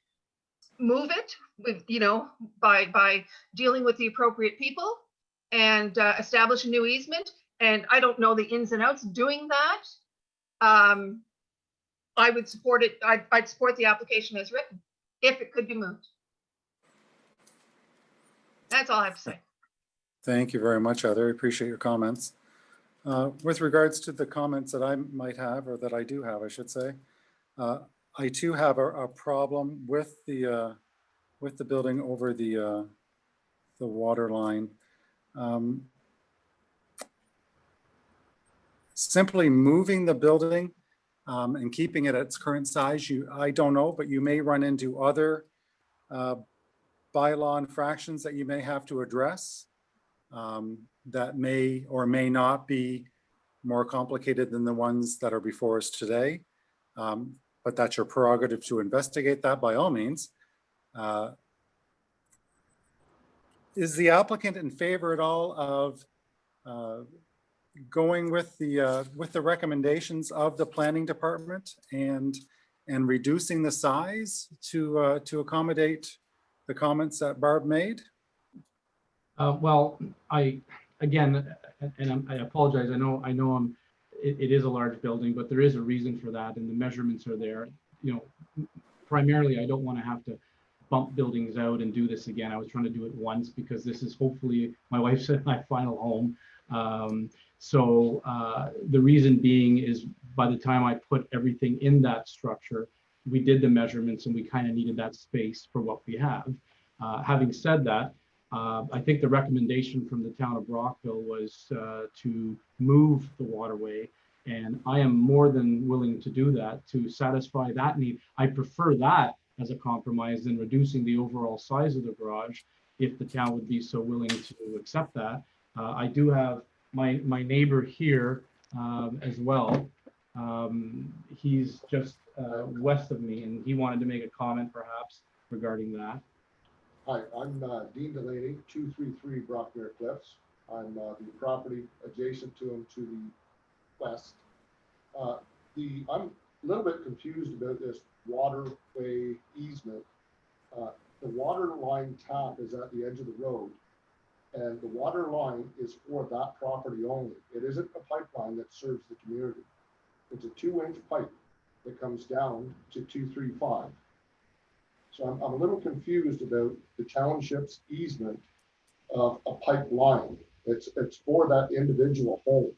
move it with, by dealing with the appropriate people and establish a new easement, and I don't know the ins and outs doing that, I would support it. I'd support the application as written if it could be moved. That's all I have to say. Thank you very much, Heather. I appreciate your comments. With regards to the comments that I might have, or that I do have, I should say, I too have a problem with the building over the water line. Simply moving the building and keeping it at its current size, I don't know, but you may run into other bylaw infractions that you may have to address that may or may not be more complicated than the ones that are before us today. But that's your prerogative to investigate that by all means. Is the applicant in favor at all of going with the recommendations of the planning department and reducing the size to accommodate the comments that Barb made? Well, again, I apologize. I know it is a large building, but there is a reason for that, and the measurements are there. You know, primarily, I don't want to have to bump buildings out and do this again. I was trying to do it once because this is hopefully my wife's my final home. The reason being is by the time I put everything in that structure, we did the measurements and we kind of needed that space for what we have. Having said that, I think the recommendation from the town of Brockville was to move the waterway, and I am more than willing to do that to satisfy that need. I prefer that as a compromise than reducing the overall size of the garage, if the town would be so willing to accept that. I do have my neighbor here as well. He's just west of me, and he wanted to make a comment perhaps regarding that. Hi, I'm Dean Delaney, 233 Brockmere Cliffs. I'm the property adjacent to him to the west. I'm a little bit confused about this waterway easement. The water line tap is at the edge of the road, and the water line is for that property only. It isn't a pipeline that serves the community. It's a 2-inch pipe that comes down to 235. So I'm a little confused about the township's easement of a pipeline. It's for that individual home.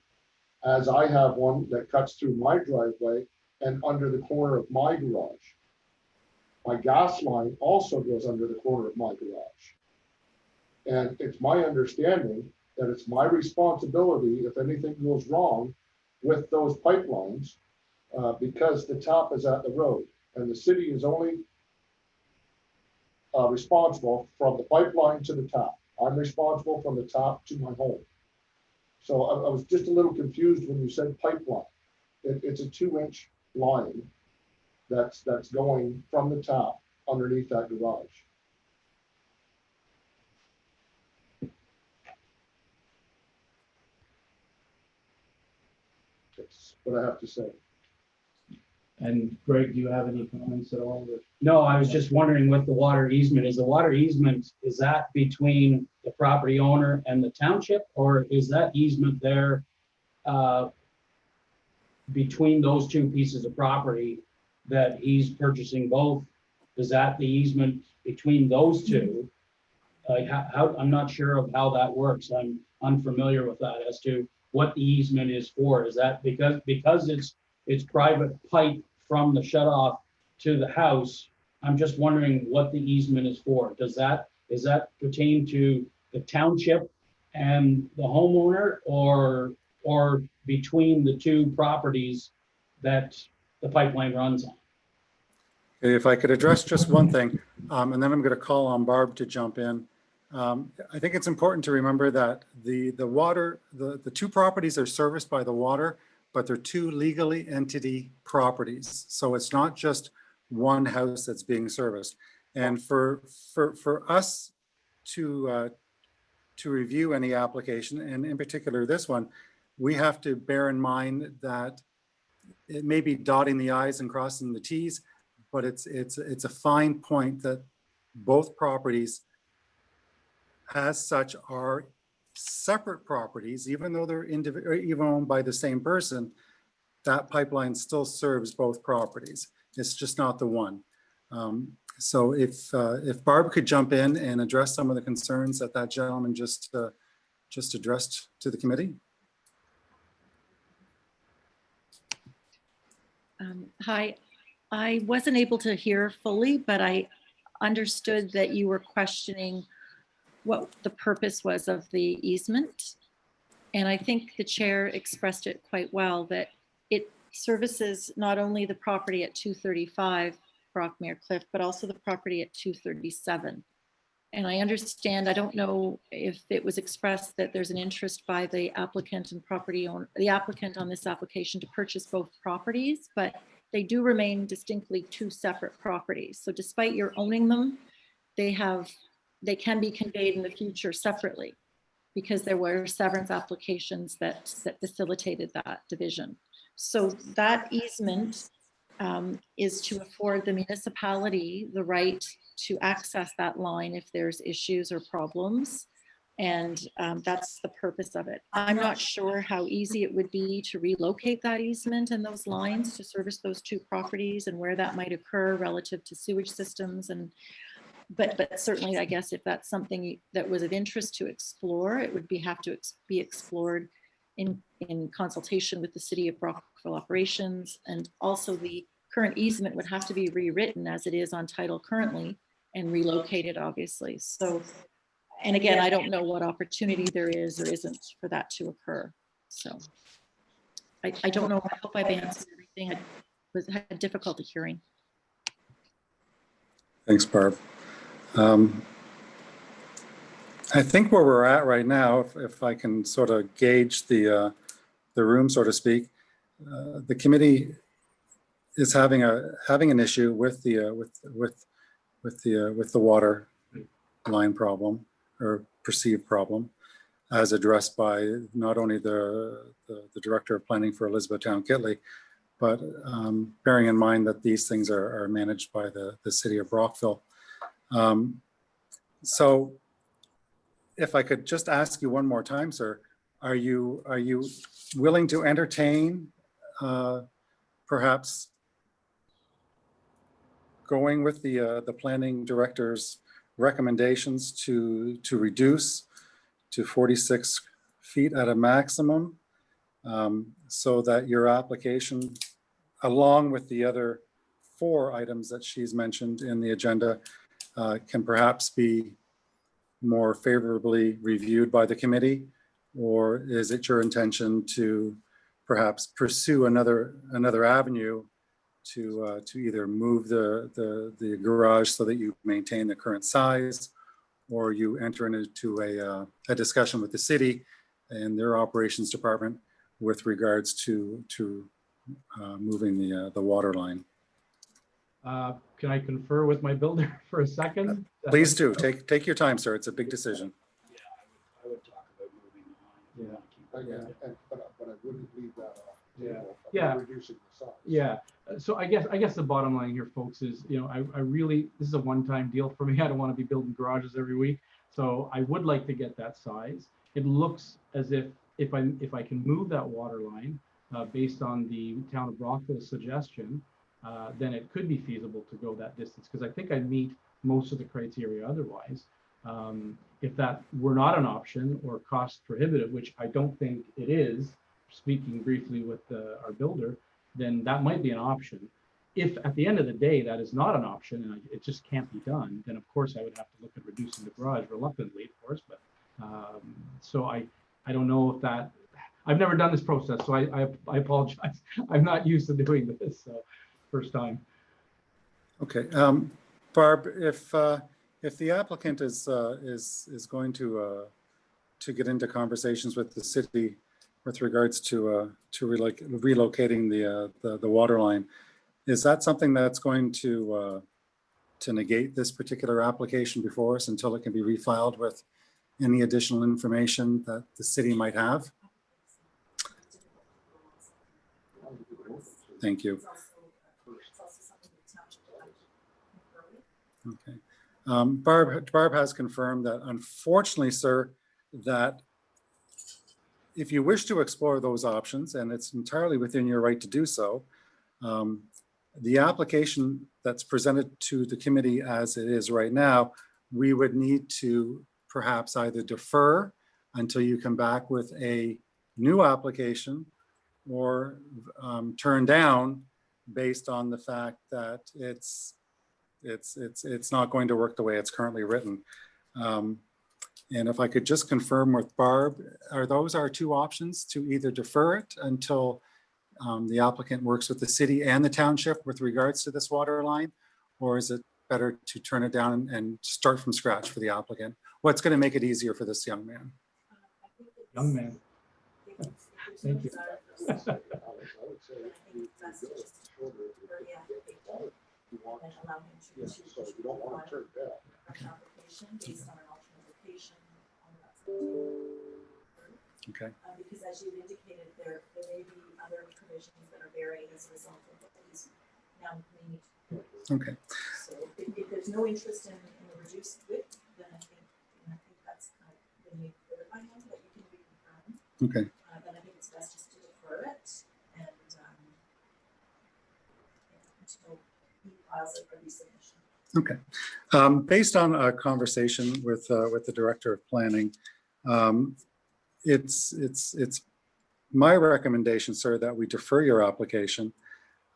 As I have one that cuts through my driveway and under the corner of my garage. My gas line also goes under the corner of my garage. And it's my understanding that it's my responsibility if anything goes wrong with those pipelines because the tap is at the road and the city is only responsible from the pipeline to the tap. I'm responsible from the tap to my home. So I was just a little confused when you said pipeline. It's a 2-inch line that's going from the tap underneath that garage. That's what I have to say. And Greg, do you have any comments at all? No, I was just wondering what the water easement is. The water easement, is that between the property owner and the township, or is that easement there between those two pieces of property that he's purchasing both? Is that the easement between those two? How I'm not sure of how that works. I'm unfamiliar with that as to what the easement is for. Is that because it's private pipe from the shut off to the house? I'm just wondering what the easement is for. Is that pertain to the township and the homeowner, or between the two properties that the pipeline runs on? If I could address just one thing, and then I'm going to call on Barb to jump in. I think it's important to remember that the two properties are serviced by the water, but they're two legally entity properties. So it's not just one house that's being serviced. And for us to review any application, and in particular this one, we have to bear in mind that it may be dotting the I's and crossing the T's, but it's a fine point that both properties as such are separate properties, even though they're even owned by the same person. That pipeline still serves both properties. It's just not the one. So if Barb could jump in and address some of the concerns that gentleman just addressed to the committee. Hi, I wasn't able to hear fully, but I understood that you were questioning what the purpose was of the easement. And I think the chair expressed it quite well, that it services not only the property at 235 Brockmere Cliff, but also the property at 237. And I understand, I don't know if it was expressed that there's an interest by the applicant and property owner, the applicant on this application, to purchase both properties, but they do remain distinctly two separate properties. So despite your owning them, they can be conveyed in the future separately, because there were severance applications that facilitated that division. So that easement is to afford the municipality the right to access that line if there's issues or problems. And that's the purpose of it. I'm not sure how easy it would be to relocate that easement and those lines to service those two properties and where that might occur relative to sewage systems. And but certainly, I guess if that's something that was of interest to explore, it would have to be explored in consultation with the City of Brockville Operations, and also the current easement would have to be rewritten as it is on title currently and relocated, obviously. So, and again, I don't know what opportunity there is or isn't for that to occur. So I don't know. I hope I've answered everything. I had difficulty hearing. Thanks, Barb. I think where we're at right now, if I can sort of gauge the room, so to speak, the committee is having an issue with the water line problem or perceived problem, as addressed by not only the Director of Planning for Elizabethtown-Kitley, but bearing in mind that these things are managed by the City of Brockville. So if I could just ask you one more time, sir, are you willing to entertain perhaps going with the planning director's recommendations to reduce to 46 feet at a maximum, so that your application, along with the other 4 items that she's mentioned in the agenda, can perhaps be more favorably reviewed by the committee? Or is it your intention to perhaps pursue another avenue to either move the garage so that you maintain the current size, or you enter into a discussion with the city and their operations department with regards to moving the water line? Can I confer with my builder for a second? Please do. Take your time, sir. It's a big decision. Yeah, I would talk about moving on. Yeah. But I wouldn't leave that off. the Yeah. table, Yeah. Reducing the size. Yeah, so I guess the bottom line here, folks, is, you know, I really, this is a one-time deal for me. I don't want to be building garages every week. So I would like to get that size. It looks as if I can move that water line based on the town of Brockville's suggestion, then it could be feasible to go that distance, because I think I meet most of the criteria otherwise. If that were not an option or cost prohibitive, which I don't think it is, speaking briefly with our builder, then that might be an option. If at the end of the day that is not an option and it just can't be done, then of course I would have to look at reducing the garage, reluctantly, of course. But so I don't know if that, I've never done this process, so I apologize. I'm not used to doing this, so first time. Okay, Barb, if the applicant is going to get into conversations with the city with regards to relocating the water line, is that something that's going to negate this particular application before us until it can be refiled with any additional information that the city might have? Thank you. Okay. Barb has confirmed that, unfortunately, sir, that if you wish to explore those options, and it's entirely within your right to do so, the application that's presented to the committee as it is right now, we would need to perhaps either defer until you come back with a new application, or turn down based on the fact that it's not going to work the way it's currently written. And if I could just confirm with Barb, are those our 2 options, to either defer it until the applicant works with the city and the township with regards to this water line, or is it better to turn it down and start from scratch for the applicant? What's going to make it easier for this young man? Young man. Thank you. I would say you go shorter if you want. Yeah, so you don't want to turn it down. as you indicated, there may be other provisions that are buried as a result of what these now may need. Okay. So if there's no interest in the reduced width, then I think that's kind of the need for it. I know that you can reconfirm. Okay. Then I think it's best just to defer it and until he files it for resubmission. Okay. Based on a conversation with the Director of Planning, it's my recommendation, sir, that we defer your application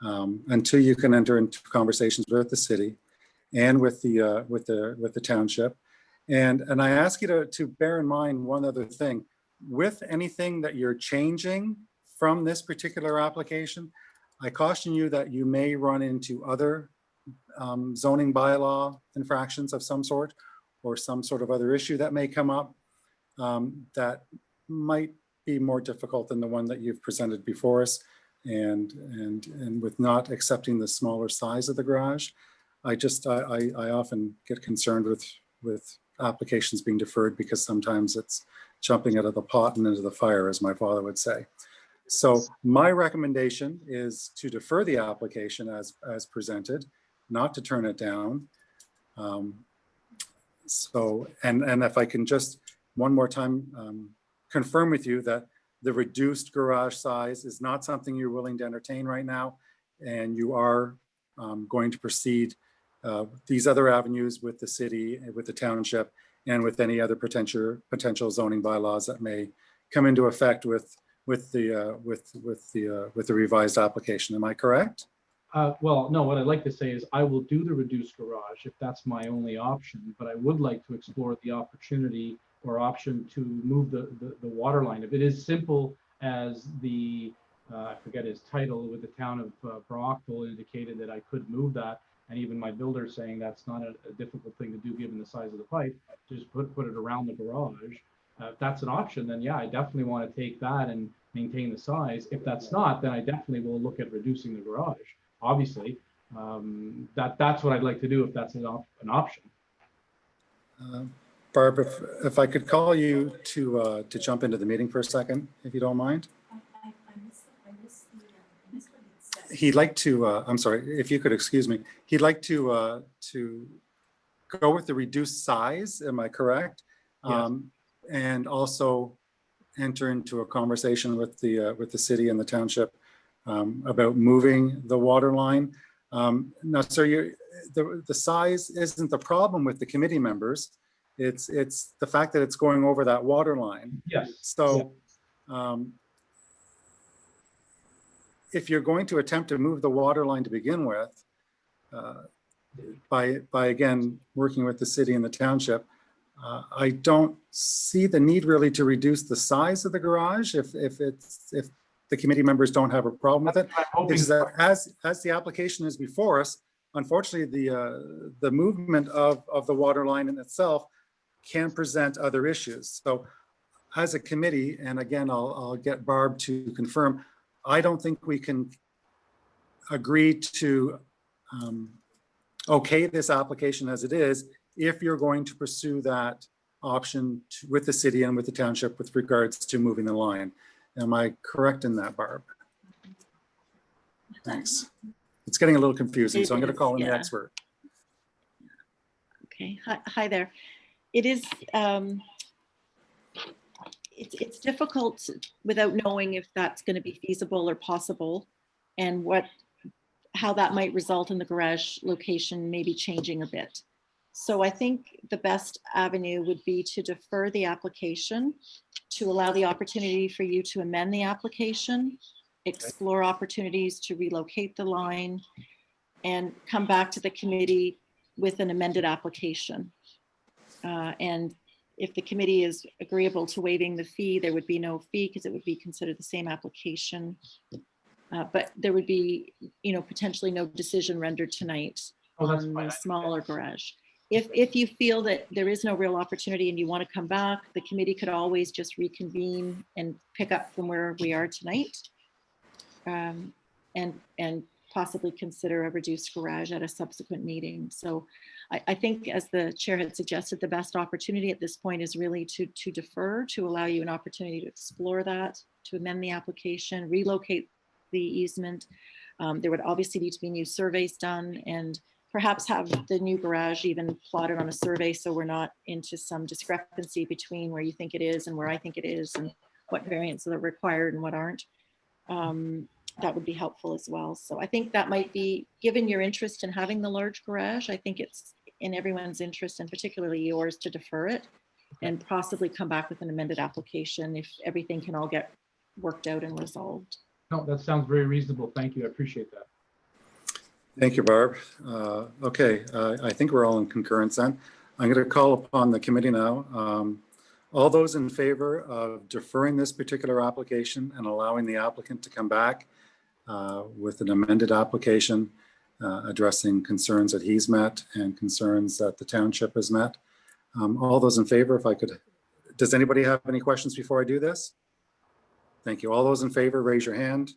until you can enter into conversations with the city and with the township. And I ask you to bear in mind one other thing. With anything that you're changing from this particular application, I caution you that you may run into other zoning bylaw infractions of some sort, or some sort of other issue that may come up that might be more difficult than the one that you've presented before us. And with not accepting the smaller size of the garage, I often get concerned with applications being deferred, because sometimes it's jumping out of the pot and into the fire, as my father would say. So my recommendation is to defer the application as presented, not to turn it down. So, and if I can just one more time confirm with you that the reduced garage size is not something you're willing to entertain right now, and you are going to proceed these other avenues with the city, with the township, and with any other potential zoning bylaws that may come into effect with the revised application. Am I correct? Well, no, what I'd like to say is I will do the reduced garage if that's my only option, but I would like to explore the opportunity or option to move the water line. If it is simple as the, I forget his title, with the town of Brockville indicated that I could move that, and even my builder saying that's not a difficult thing to do given the size of the pipe, just put it around the garage. If that's an option, then yeah, I definitely want to take that and maintain the size. If that's not, then I definitely will look at reducing the garage. Obviously, that's what I'd like to do if that's an option. Barb, if I could call you to jump into the meeting for a second, if you don't mind. I missed what he said. He'd like to, I'm sorry, if you could excuse me, he'd like to go with the reduced size, am I correct? Yes. And also enter into a conversation with the city and the township about moving the water line. Now, sir, the size isn't the problem with the committee members. It's the fact that it's going over that water line. Yes. So if you're going to attempt to move the water line to begin with, by again, working with the city and the township, I don't see the need really to reduce the size of the garage if the committee members don't have a problem with it. It's that as the application is before us, unfortunately, the movement of the water line in itself can present other issues. So as a committee, and again, I'll get Barb to confirm, I don't think we can agree to okay this application as it is if you're going to pursue that option with the city and with the township with regards to moving the line. Am I correct in that, Barb? Thanks. It's getting a little confusing, so I'm going to call in the expert. Okay. Hi there. It is. It's difficult without knowing if that's going to be feasible or possible, and how that might result in the garage location maybe changing a bit. So I think the best avenue would be to defer the application, to allow the opportunity for you to amend the application, explore opportunities to relocate the line, and come back to the committee with an amended application. And if the committee is agreeable to waiving the fee, there would be no fee because it would be considered the same application. But there would be, potentially no decision rendered tonight on the smaller garage. If you feel that there is no real opportunity and you want to come back, the committee could always just reconvene and pick up from where we are tonight, and possibly consider a reduced garage at a subsequent meeting. So I think, as the chair had suggested, the best opportunity at this point is really to defer, to allow you an opportunity to explore that, to amend the application, relocate the easement. There would obviously need to be new surveys done, and perhaps have the new garage even plotted on a survey, so we're not into some discrepancy between where you think it is and where I think it is, and what variants are required and what aren't. That would be helpful as well. So I think that might be, given your interest in having the large garage, I think it's in everyone's interest, and particularly yours, to defer it and possibly come back with an amended application if everything can all get worked out and resolved. No, that sounds very reasonable. Thank you. I appreciate that. Thank you, Barb. Okay, I think we're all in concurrence then. I'm going to call upon the committee now. All those in favor of deferring this particular application and allowing the applicant to come back with an amended application addressing concerns that he's met and concerns that the township has met. All those in favor, if I could, does anybody have any questions before I do this? Thank you. All those in favor, raise your hand.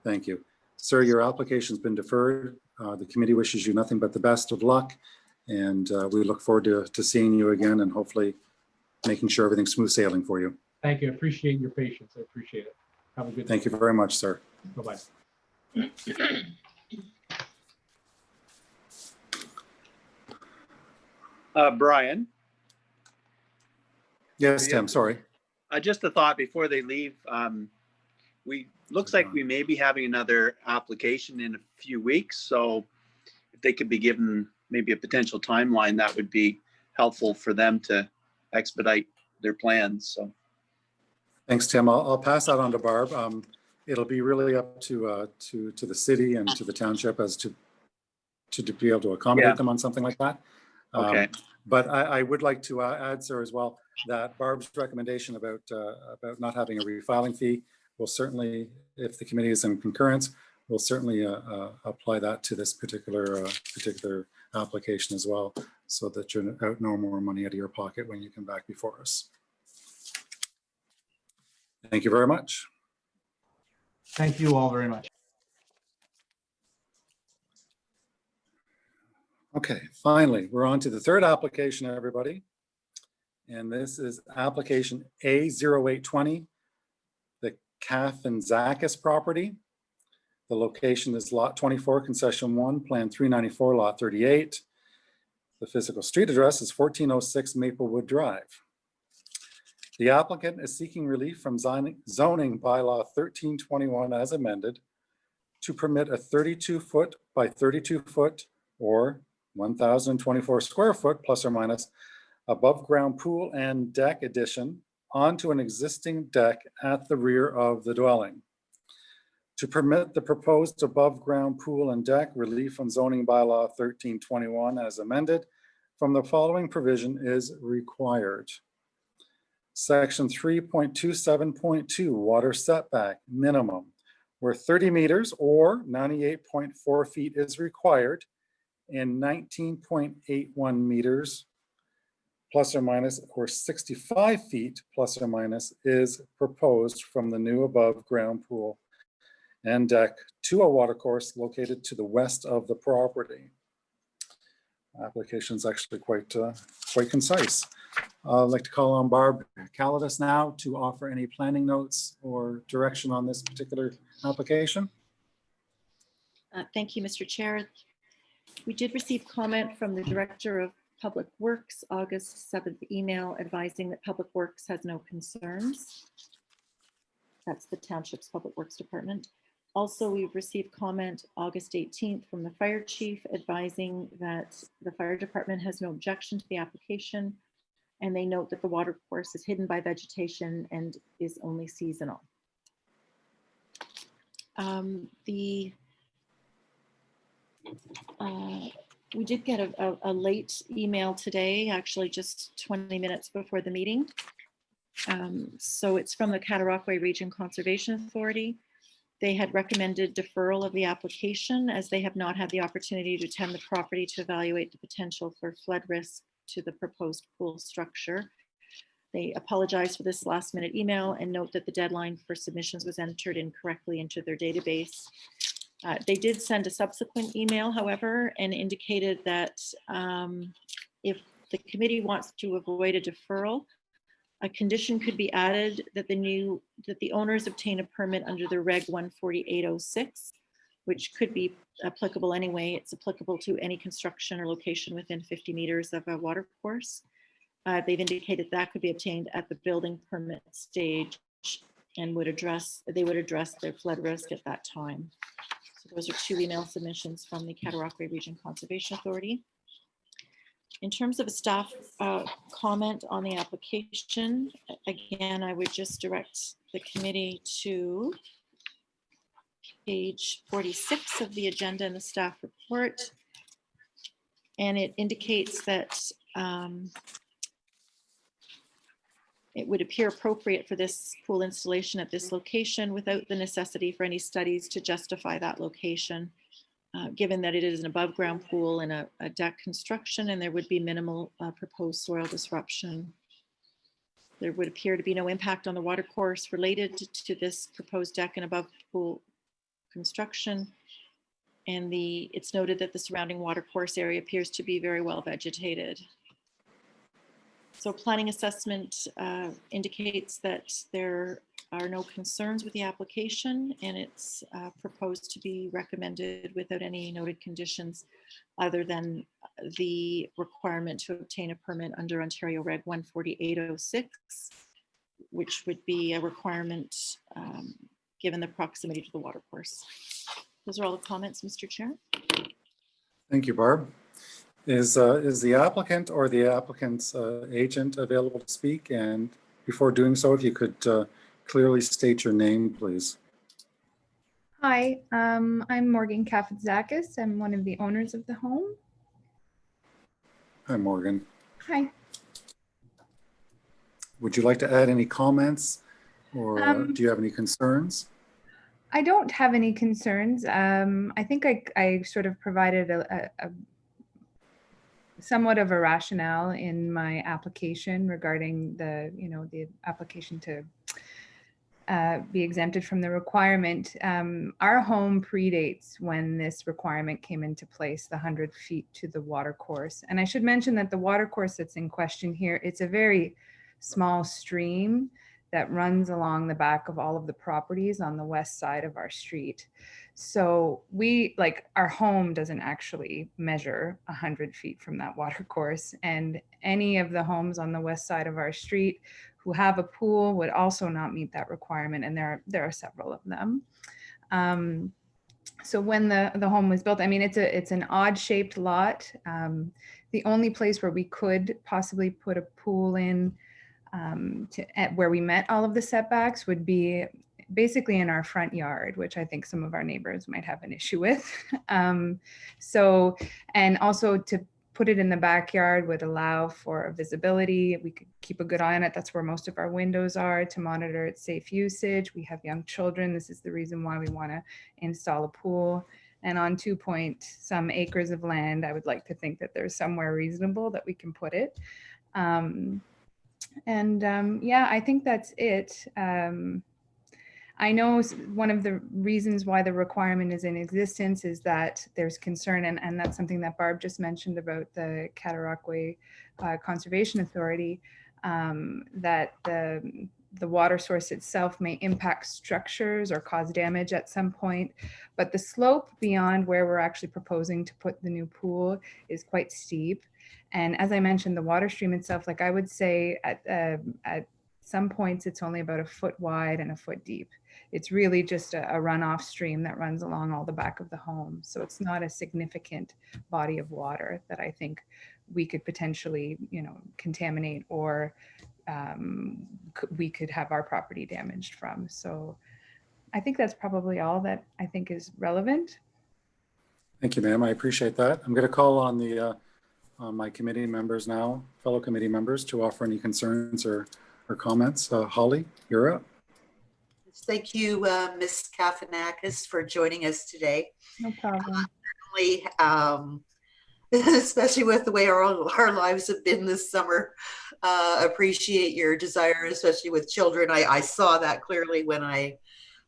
Thank you. Sir, your application's been deferred. The committee wishes you nothing but the best of luck, and we look forward to seeing you again and hopefully making sure everything's smooth sailing for you. Thank you. I appreciate your patience. I appreciate it. Have a good day. Thank you very much, sir. Bye-bye. Brian, Yes, Tim, sorry. just a thought before they leave. Looks like we may be having another application in a few weeks. So if they could be given maybe a potential timeline, that would be helpful for them to expedite their plans. So. Thanks, Tim. I'll pass that on to Barb. It'll be really up to the city and to the township as to be able to accommodate them on something like that. Okay. But I would like to add, sir, as well, that Barb's recommendation about not having a refiling fee will certainly, if the committee is in concurrence, will certainly apply that to this particular application as well, so that you're out no more money out of your pocket when you come back before us. Thank you very much. Thank you all very much. Okay, finally, we're on to the third application, everybody. And this is application A0820, the Kathanzakis property. The location is lot 24, concession 1, plan 394, lot 38. The physical street address is 1406 Maplewood Drive. The applicant is seeking relief from zoning bylaw 1321 as amended to permit a 32-foot by 32-foot or 1,024 square foot plus or minus above ground pool and deck addition onto an existing deck at the rear of the dwelling. To permit the proposed above ground pool and deck, relief from zoning bylaw 1321 as amended from the following provision is required. Section 3.27.2 water setback minimum, where 30 meters or 98.4 feet is required and 19.81 meters plus or minus or 65 feet plus or minus is proposed from the new above ground pool and deck to a watercourse located to the west of the property. Application is actually quite concise. I'd like to call on Barb Calidus now to offer any planning notes or direction on this particular application. Thank you, Mr. Chair. We did receive comment from the Director of Public Works, August 7th email advising that Public Works has no concerns. That's the Township's Public Works Department. Also, we've received comment August 18th from the Fire Chief advising that the Fire Department has no objection to the application, and they note that the water course is hidden by vegetation and is only seasonal. We did get a late email today, actually just 20 minutes before the meeting. So it's from the Cataraqui Region Conservation Authority. They had recommended deferral of the application as they have not had the opportunity to attend the property to evaluate the potential for flood risk to the proposed pool structure. They apologize for this last minute email and note that the deadline for submissions was entered incorrectly into their database. They did send a subsequent email, however, and indicated that if the committee wants to avoid a deferral, a condition could be added that the owners obtain a permit under the Reg 14806, which could be applicable anyway. It's applicable to any construction or location within 50 meters of a water course. They've indicated that could be obtained at the building permit stage and they would address their flood risk at that time. So those are 2 email submissions from the Cataraqui Region Conservation Authority. In terms of a staff comment on the application, again, I would just direct the committee to page 46 of the agenda in the staff report. And it indicates that it would appear appropriate for this pool installation at this location without the necessity for any studies to justify that location, given that it is an above ground pool and a deck construction, and there would be minimal proposed soil disruption. There would appear to be no impact on the water course related to this proposed deck and above pool construction. And it's noted that the surrounding water course area appears to be very well vegetated. So planning assessment indicates that there are no concerns with the application, and it's proposed to be recommended without any noted conditions other than the requirement to obtain a permit under Ontario Reg 14806, which would be a requirement given the proximity to the water course. Those are all the comments, Mr. Chair. Thank you, Barb. Is the applicant or the applicant's agent available to speak? And before doing so, if you could clearly state your name, please. Hi, I'm Morgan Kafatzakis. I'm one of the owners of the home. Hi, Morgan. Hi. Would you like to add any comments, or do you have any concerns? I don't have any concerns. I think I sort of provided a somewhat of a rationale in my application regarding the application to be exempted from the requirement. Our home predates when this requirement came into place, the 100 feet to the water course. And I should mention that the water course that's in question here, it's a very small stream that runs along the back of all of the properties on the west side of our street. So our home doesn't actually measure 100 feet from that water course. And any of the homes on the west side of our street who have a pool would also not meet that requirement. And there are several of them. So when the home was built, I mean, it's an odd shaped lot. The only place where we could possibly put a pool in where we met all of the setbacks would be basically in our front yard, which I think some of our neighbors might have an issue with. And also to put it in the backyard would allow for visibility. We could keep a good eye on it. That's where most of our windows are, to monitor its safe usage. We have young children. This is the reason why we want to install a pool. And on 2 point some acres of land, I would like to think that there's somewhere reasonable that we can put it. Yeah, I think that's it. I know one of the reasons why the requirement is in existence is that there's concern, and that's something that Barb just mentioned about the Cataraqui Conservation Authority, that the water source itself may impact structures or cause damage at some point, but the slope beyond where we're actually proposing to put the new pool is quite steep. And as I mentioned, the water stream itself, like I would say at some points, it's only about 1 foot wide and 1 foot deep. It's really just a runoff stream that runs along all the back of the home. So it's not a significant body of water that I think we could potentially, contaminate or we could have our property damaged from. So I think that's probably all that I think is relevant. Thank you, ma'am. I appreciate that. I'm going to call on my committee members now, fellow committee members, to offer any concerns or comments. Holly, you're up. Thank you, Ms. Kafanakis, for joining us today. No problem. Especially with the way our lives have been this summer. Appreciate your desire, especially with children. I saw that clearly when I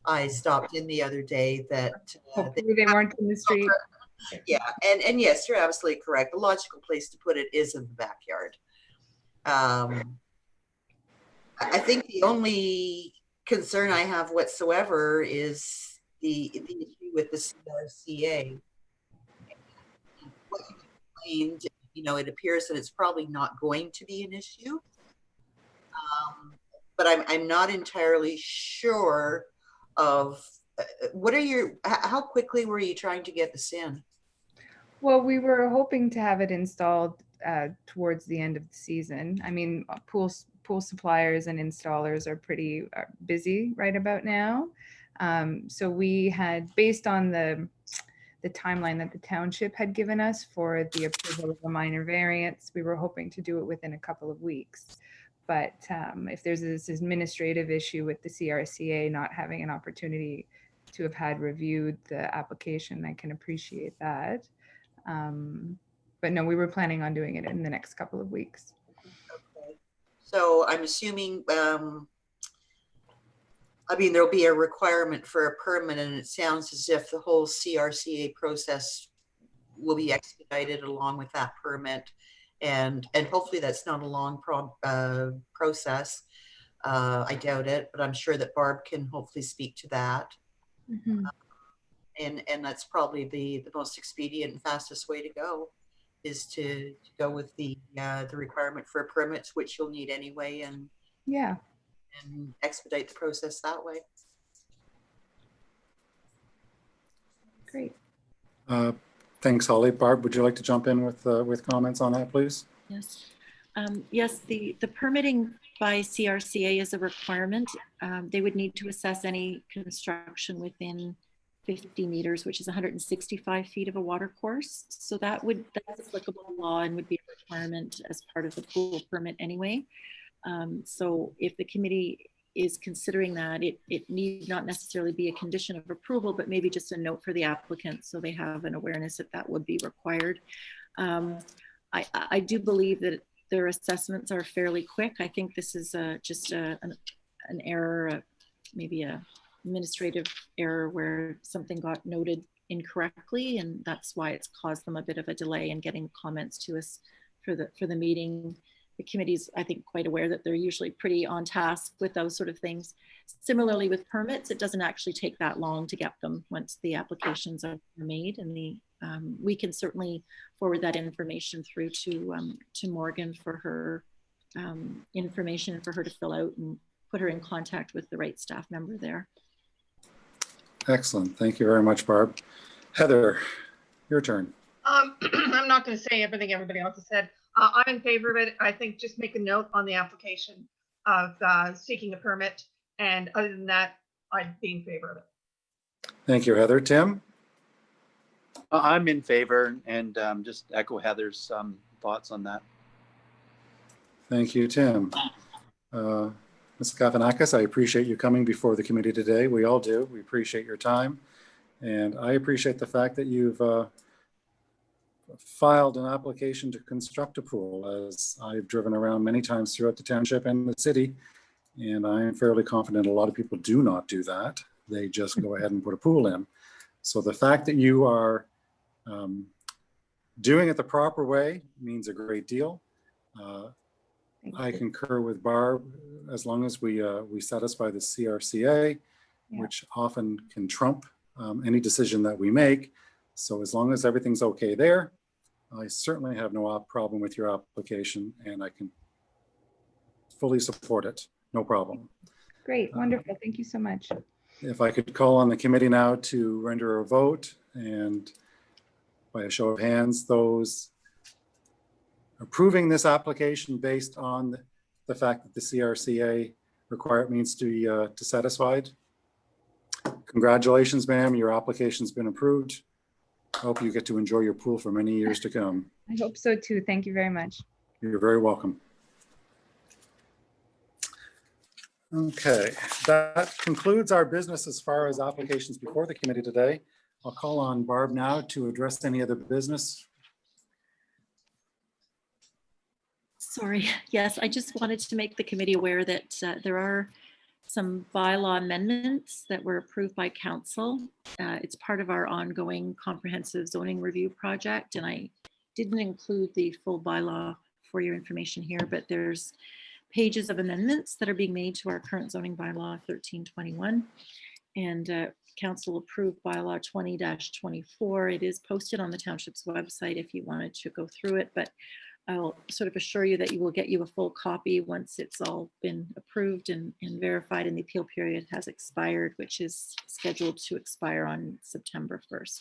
I stopped in the other day that Hopefully they weren't in the street. yeah, and yes, you're absolutely correct. The logical place to put it is in the backyard. I think the only concern I have whatsoever is the issue with the CRCA. What you explained, you know, it appears that it's probably not going to be an issue. But I'm not entirely sure of what are your, how quickly were you trying to get this in? Well, we were hoping to have it installed towards the end of the season. I mean, pool suppliers and installers are pretty busy right about now. So we had, based on the timeline that the township had given us for the approval of a minor variance, we were hoping to do it within a couple of weeks. But if there's this administrative issue with the CRCA not having an opportunity to have had reviewed the application, I can appreciate that. But no, we were planning on doing it in the next couple of weeks. Okay. So I'm assuming, I mean, there'll be a requirement for a permit, and it sounds as if the whole CRCA process will be expedited along with that permit. And hopefully that's not a long process. I doubt it, but I'm sure that Barb can hopefully speak to that. Mm-hmm. And that's probably the most expedient and fastest way to go, is to go with the requirement for a permit, which you'll need anyway, and Yeah. and expedite the process that way. Great. Thanks, Holly. Barb, would you like to jump in with comments on that, please? Yes. Yes, the permitting by CRCA is a requirement. They would need to assess any construction within 50 meters, which is 165 feet of a water course. So that's applicable law and would be a requirement as part of the pool permit anyway. So if the committee is considering that, it need not necessarily be a condition of approval, but maybe just a note for the applicant so they have an awareness that would be required. I do believe that their assessments are fairly quick. I think this is just an error, maybe a administrative error where something got noted incorrectly, and that's why it's caused them a bit of a delay in getting comments to us for the meeting. The committee's, I think, quite aware that they're usually pretty on task with those sort of things. Similarly with permits, it doesn't actually take that long to get them once the applications are made, and we can certainly forward that information through to Morgan for her information for her to fill out and put her in contact with the right staff member there. Excellent. Thank you very much, Barb. Heather, your turn. I'm not going to say everything everybody else has said. I'm in favor of it. I think just make a note on the application of seeking a permit. And other than that, I'd be in favor of it. Thank you, Heather. Tim? I'm in favor, and just echo Heather's thoughts on that. Thank you, Tim. Ms. Kavanakis, I appreciate you coming before the committee today. We all do. We appreciate your time. And I appreciate the fact that you've filed an application to construct a pool, as I've driven around many times throughout the township and the city. And I am fairly confident a lot of people do not do that. They just go ahead and put a pool in. So the fact that you are doing it the proper way means a great deal. I concur with Barb, as long as we satisfy the CRCA, Yeah. which often can trump any decision that we make. So as long as everything's okay there, I certainly have no problem with your application, and I can fully support it. No problem. Great. Wonderful. Thank you so much. If I could call on the committee now to render a vote, and by a show of hands, those approving this application based on the fact that the CRCA requirement needs to be satisfied. Congratulations, ma'am. Your application's been approved. I hope you get to enjoy your pool for many years to come. I hope so too. Thank you very much. You're very welcome. Okay, that concludes our business as far as applications before the committee today. I'll call on Barb now to address any other business. Sorry. Yes, I just wanted to make the committee aware that there are some bylaw amendments that were approved by council. It's part of our ongoing comprehensive zoning review project, and I didn't include the full bylaw for your information here, but there's pages of amendments that are being made to our current zoning bylaw 1321. And council approved bylaw 20-24. It is posted on the township's website if you wanted to go through it, but I'll sort of assure you that we'll get you a full copy once it's all been approved and verified and the appeal period has expired, which is scheduled to expire on September 1st.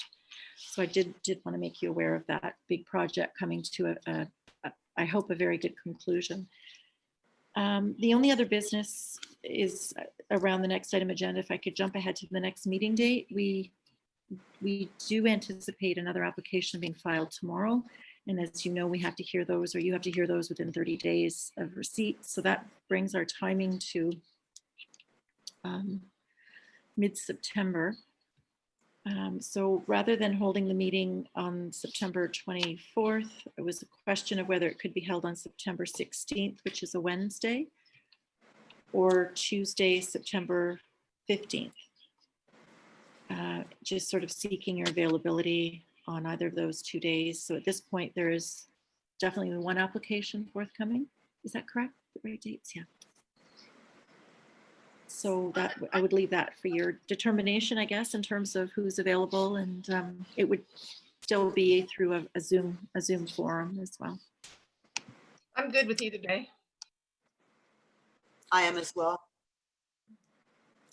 So I did want to make you aware of that big project coming to I hope, a very good conclusion. The only other business is around the next item agenda. If I could jump ahead to the next meeting date, we do anticipate another application being filed tomorrow. And as you know, we have to hear those, or you have to hear those within 30 days of receipt. So that brings our timing to mid-September. So rather than holding the meeting on September 24th, it was a question of whether it could be held on September 16th, which is a Wednesday, or Tuesday, September 15th. Just sort of seeking your availability on either of those 2 days. So at this point, there is definitely one application forthcoming. Is that correct? The right dates? Yeah. So that I would leave that for your determination, I guess, in terms of who's available, and it would still be through a Zoom forum as well. I'm good with either day. I am as well.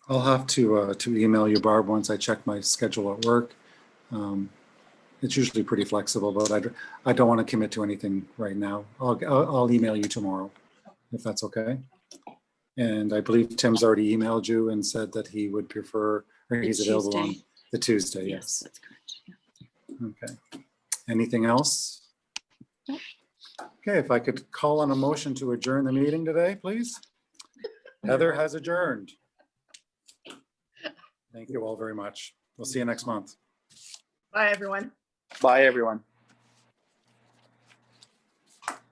I'll have to email you, Barb, once I check my schedule at work. It's usually pretty flexible, but I don't want to commit to anything right now. I'll email you tomorrow, if that's okay. And I believe Tim's already emailed you and said that he would prefer, or he's available on the Tuesday. Yes, that's correct. Yeah. Okay. Anything else? Nope. Okay, if I could call on a motion to adjourn the meeting today, please. Heather has adjourned. Thank you all very much. We'll see you next month. Bye, everyone. Bye, everyone.